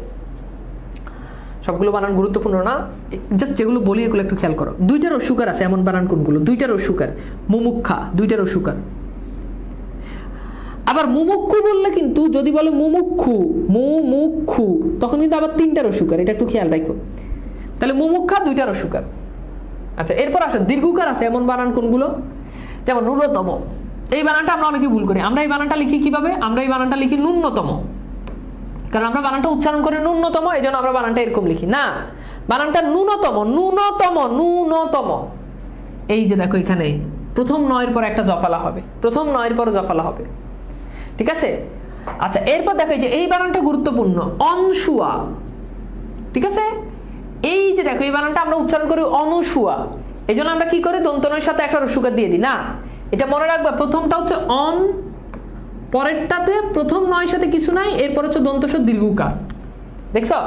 সবগুলো বানান গুরুত্বপূর্ণ না, জাস্ট যেগুলো বলি এগুলো একটু খেয়াল করো। দুইটা রস্যকার আছে, এমন বানান কোনগুলো? দুইটা রস্যকার। মুমুক্ষা, দুইটা রস্যকার। আবার মুমুক্ষু বললে কিন্তু, যদি বলে মুমুক্ষু, মুমুক্ষু, তখন কিন্তু আবার তিনটা রস্যকার। এটা একটু খেয়াল রাখো। তাহলে মুমুক্ষা দুইটা রস্যকার। আচ্ছা এরপর আসো, দীর্ঘকার আছে, এমন বানান কোনগুলো? যেমন ন্যূনতম। এই বানানটা আমরা অনেকে ভুল করি। আমরা এই বানানটা লিখি কিভাবে? আমরা এই বানানটা লিখি ন্যূনতম, কারণ আমরা বানানটা উচ্চারণ করে ন্যূনতম, এই জন্য আমরা বানানটা এরকম লিখি না। বানানটা ন্যূনতম, ন্যূনতম, ন্যূনতম। এই যে দেখো, এখানে প্রথম নয়ের পর একটা জফালা হবে, প্রথম নয়ের পর জফালা হবে। ঠিক আছে? আচ্ছা এরপর দেখো, এই যে এই বানানটা গুরুত্বপূর্ণ, অনসুয়া। ঠিক আছে, এই যে দেখো, এই বানানটা আমরা উচ্চারণ করি অনুসুয়া। এই জন্য আমরা কি করি? দন্তনের সাথে একটা রস্যকার দিয়ে দিই না। এটা মনে রাখবা, প্রথমটা হচ্ছে অন, পরেরটাতে প্রথম নয়ের সাথে কিছু নাই, এরপর হচ্ছে দন্তস্ব দীর্ঘকার। দেখছো?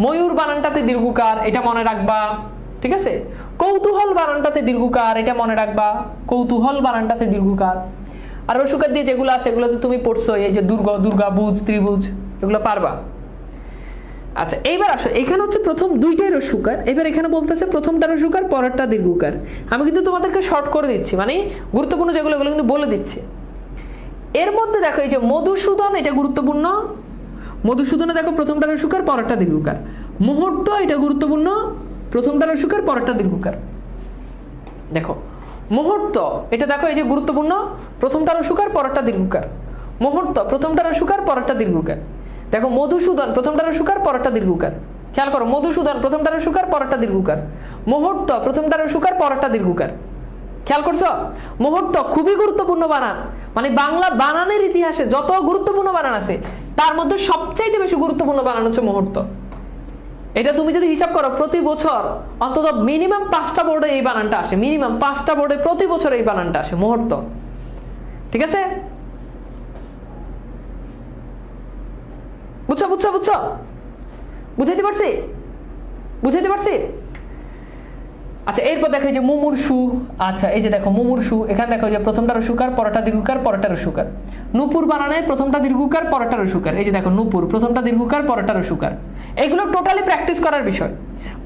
ময়ূর বানানটাতে দীর্ঘকার, এটা মনে রাখবা। ঠিক আছে? কৌতূহল বানানটাতে দীর্ঘকার, এটা মনে রাখবা। কৌতূহল বানানটাতে দীর্ঘকার। আর রস্যকার দিয়ে যেগুলো আছে এগুলো তো তুমি পড়ছো, এই যে দুর্গ, দুর্গাভুজ, ত্রিভুজ, এগুলো পারবা। আচ্ছা এইবার আসো, এখানে হচ্ছে প্রথম দুইটাই রস্যকার। এবার এখানে বলতেছে প্রথমটা রস্যকার, পরেরটা দীর্ঘকার। আমি কিন্তু তোমাদেরকে শর্ট করে দিচ্ছি, মানে গুরুত্বপূর্ণ যেগুলো এগুলো কিন্তু বলে দিচ্ছি। এর মধ্যে দেখো, এই যে মধুসূদন, এটা গুরুত্বপূর্ণ। মধুসূদনে দেখো, প্রথমটা রস্যকার, পরেরটা দীর্ঘকার। মুহূর্ত, এটা গুরুত্বপূর্ণ, প্রথমটা রস্যকার, পরেরটা দীর্ঘকার। দেখো মুহূর্ত, এটা দেখো, এই যে গুরুত্বপূর্ণ, প্রথমটা রস্যকার, পরেরটা দীর্ঘকার। মুহূর্ত, প্রথমটা রস্যকার, পরেরটা দীর্ঘকার। দেখো মধুসূদন, প্রথমটা রস্যকার, পরেরটা দীর্ঘকার। খেয়াল করো, মধুসূদন, প্রথমটা রস্যকার, পরেরটা দীর্ঘকার। মুহূর্ত, প্রথমটা রস্যকার, পরেরটা দীর্ঘকার। খেয়াল করছো? মুহূর্ত খুবই গুরুত্বপূর্ণ বানান, মানে বাংলা বানানের ইতিহাসে যত গুরুত্বপূর্ণ বানান আছে তার মধ্যে সবচাইতে বেশি গুরুত্বপূর্ণ বানান হচ্ছে মুহূর্ত। এটা তুমি যদি হিসাব করো, প্রতি বছর অন্তত মিনিমাম 5টা বোর্ডে এই বানানটা আসে, মিনিমাম 5টা বোর্ডে প্রতি বছর এই বানানটা আসে, মুহূর্ত। ঠিক আছে? বুঝছো বুঝছো বুঝছো? বুঝাইতে পারছি? বুঝাইতে পারছি? আচ্ছা এরপর দেখো, এই যে মুমূর্ষু। আচ্ছা এই যে দেখো মুমূর্ষু, এখানে দেখো যে প্রথমটা রস্যকার, পরেরটা দীর্ঘকার, পরেরটা রস্যকার। নূপুর বানানে প্রথমটা দীর্ঘকার, পরেরটা রস্যকার। এই যে দেখো নূপুর, প্রথমটা দীর্ঘকার, পরেরটা রস্যকার। এগুলো টোটালি প্র্যাকটিস করার বিষয়।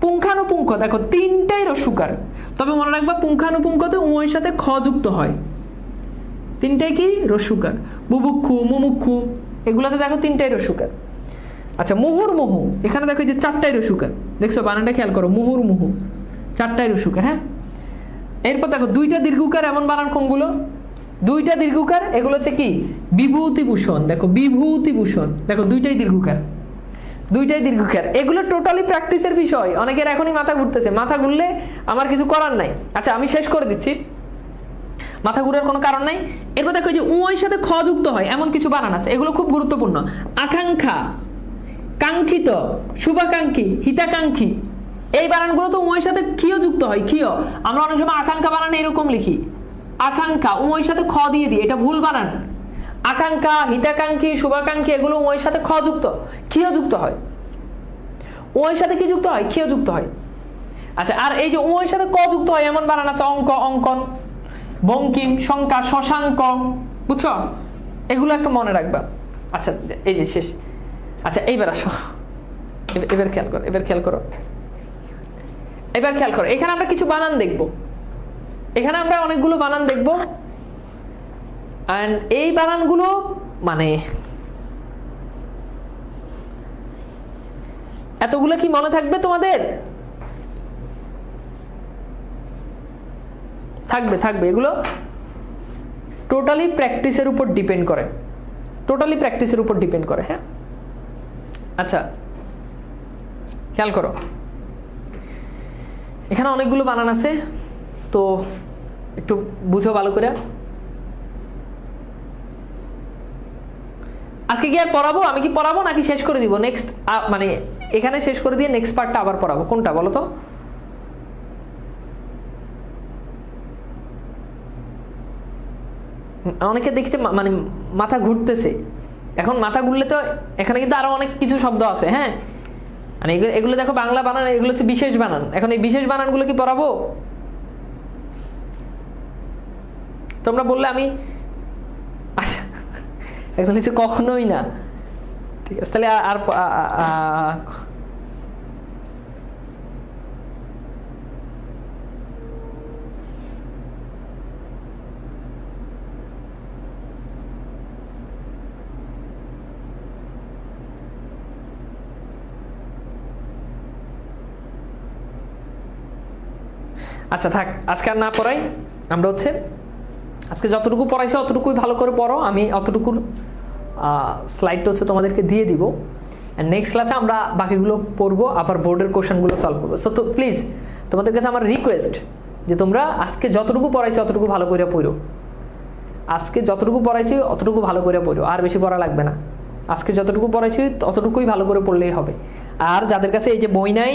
পুঙ্খানুপুঙ্খ দেখো, তিনটাই রস্যকার, তবে মনে রাখবা পুঙ্খানুপুঙ্খতে উয়ের সাথে খ যুক্ত হয়। তিনটাই কি? রস্যকার। বুভুক্ষু, মুমুক্ষু, এগুলোতে দেখো 3টাই রস্যকার। আচ্ছা মুহুর্মুহু, এখানে দেখো যে 4টাই রস্যকার, দেখছো বানানটা খেয়াল করো, মুহুর্মুহু 4টাই রস্যকার। হ্যাঁ, এরপর দেখো 2টা দীর্ঘকার, এমন বানান কোনগুলো? 2টা দীর্ঘকার, এগুলো হচ্ছে কি বিভূতিভূষণ, দেখো বিভূতিভূষণ, দেখো 2টাই দীর্ঘকার, 2টাই দীর্ঘকার। এগুলো টোটালি প্র্যাকটিসের বিষয়, অনেকের এখনই মাথা ঘুরতেছে, মাথা ঘুরলে আমার কিছু করার নাই। আচ্ছা আমি শেষ করে দিচ্ছি, মাথা ঘুরার কোনো কারণ নাই। এরপর দেখো যে উয়ের সাথে খ যুক্ত হয় এমন কিছু বানান আছে, এগুলো খুব গুরুত্বপূর্ণ। আকাঙ্ক্ষা, কাঙ্ক্ষিত, শুভাকাঙ্ক্ষী, হিতাকাঙ্ক্ষী, এই বানানগুলো তো উয়ের সাথে ক্ষীয় যুক্ত হয়। ক্ষীয়, আমরা অনেক সময় আকাঙ্ক্ষা বানান এরকম লিখি, আকাঙ্ক্ষা উয়ের সাথে খ দিয়ে দিই, এটা ভুল বানান। আকাঙ্ক্ষা, হিতাকাঙ্ক্ষী, শুভাকাঙ্ক্ষী এগুলো উয়ের সাথে খ যুক্ত, ক্ষীয় যুক্ত হয়। উয়ের সাথে কি যুক্ত হয়? ক্ষীয় যুক্ত হয়। আচ্ছা, আর এই যে উয়ের সাথে ক যুক্ত হয় এমন বানান আছে, অঙ্ক, অঙ্কন, বঙ্কিম, সংখ্যা, শশাঙ্ক, বুঝছো? এগুলো একটা মনে রাখবা। আচ্ছা এই যে শেষ। আচ্ছা এইবার আসো, এবার খেয়াল করো, এবার খেয়াল করো, এবার খেয়াল করো। এখানে আমরা কিছু বানান দেখব, এখানে আমরা অনেকগুলো বানান দেখব। এন্ড এই বানানগুলো মানে এতগুলো কি মনে থাকবে তোমাদের? থাকবে, থাকবে। এগুলো টোটালি প্র্যাকটিসের উপর ডিপেন্ড করে, টোটালি প্র্যাকটিসের উপর ডিপেন্ড করে। হ্যাঁ, আচ্ছা খেয়াল করো, এখানে অনেকগুলো বানান আছে, তো একটু বুঝো ভালো করে। আজকে কি আর পড়াবো? আমি কি পড়াবো নাকি শেষ করে দিব? নেক্সট মানে এখানে শেষ করে দিয়ে নেক্সট পার্টটা আবার পড়াবো, কোনটা বলো তো? অনেকে দেখতে মানে মাথা ঘুরতেছে, এখন মাথা ঘুরলে তো এখানে কিন্তু আরো অনেক কিছু শব্দ আছে। হ্যাঁ, মানে এগুলো দেখো বাংলা বানান, এগুলো হচ্ছে বিশেষ বানান। এখন এই বিশেষ বানানগুলো কি পড়াবো? তোমরা বললে আমি একদম কিছু কখনোই না। ঠিক আছে, তাহলে আর আচ্ছা থাক, আজকে আর না পড়াই। আমরা হচ্ছে আজকে যতটুকু পড়াইছি অতটুকুই ভালো করে পড়ো। আমি অতটুকুর স্লাইডটা হচ্ছে তোমাদেরকে দিয়ে দিব। নেক্সট ক্লাসে আমরা বাকিগুলো পড়বো, আবার বোর্ডের কোশ্চেনগুলো সলভ করবো। সো তো প্লিজ তোমাদের কাছে আমার রিকোয়েস্ট যে তোমরা আজকে যতটুকু পড়াইছি অতটুকু ভালো করে পড়ো। আজকে যতটুকু পড়াইছি অতটুকু ভালো করে পড়ো, আর বেশি পড়া লাগবে না। আজকে যতটুকু পড়াইছি ততটুকুই ভালো করে পড়লেই হবে। আর যাদের কাছে এই যে বই নাই,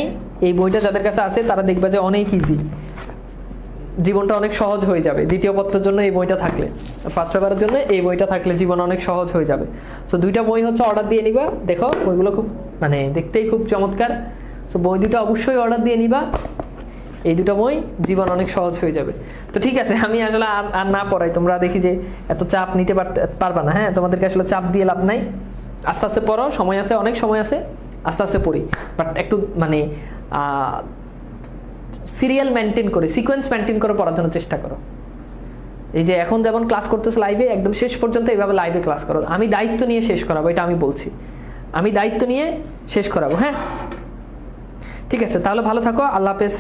এই বইটা যাদের কাছে আছে তারা দেখবে যে অনেক ইজি, জীবনটা অনেক সহজ হয়ে যাবে। দ্বিতীয় পত্রের জন্য এই বইটা থাকলে, ফার্স্ট পেপারের জন্য এই বইটা থাকলে জীবন অনেক সহজ হয়ে যাবে। সো 2টা বই হচ্ছে অর্ডার দিয়ে নিবা। দেখো বইগুলো খুব মানে দেখতেই খুব চমৎকার। সো বই 2টা অবশ্যই অর্ডার দিয়ে নিবা। এই 2টা বই, জীবন অনেক সহজ হয়ে যাবে। তো ঠিক আছে, আমি আসলে আর না পড়াই, তোমরা দেখি যে এত চাপ নিতে পারবা না। হ্যাঁ, তোমাদেরকে আসলে চাপ দিয়ে লাভ নাই। আস্তে আস্তে পড়ো, সময় আছে, অনেক সময় আছে, আস্তে আস্তে পড়ি। বাট একটু মানে সিরিয়াল মেনটেন করে, সিকোয়েন্স মেনটেন করে পড়ার জন্য চেষ্টা করো। এই যে এখন যেমন ক্লাস করতেছো লাইভে, একদম শেষ পর্যন্ত এইভাবে লাইভে ক্লাস করো। আমি দায়িত্ব নিয়ে শেষ করাবো, এটা আমি বলছি, আমি দায়িত্ব নিয়ে শেষ করাবো। হ্যাঁ ঠিক আছে, তাহলে ভালো থাকো, আল্লাহ হাফেজ।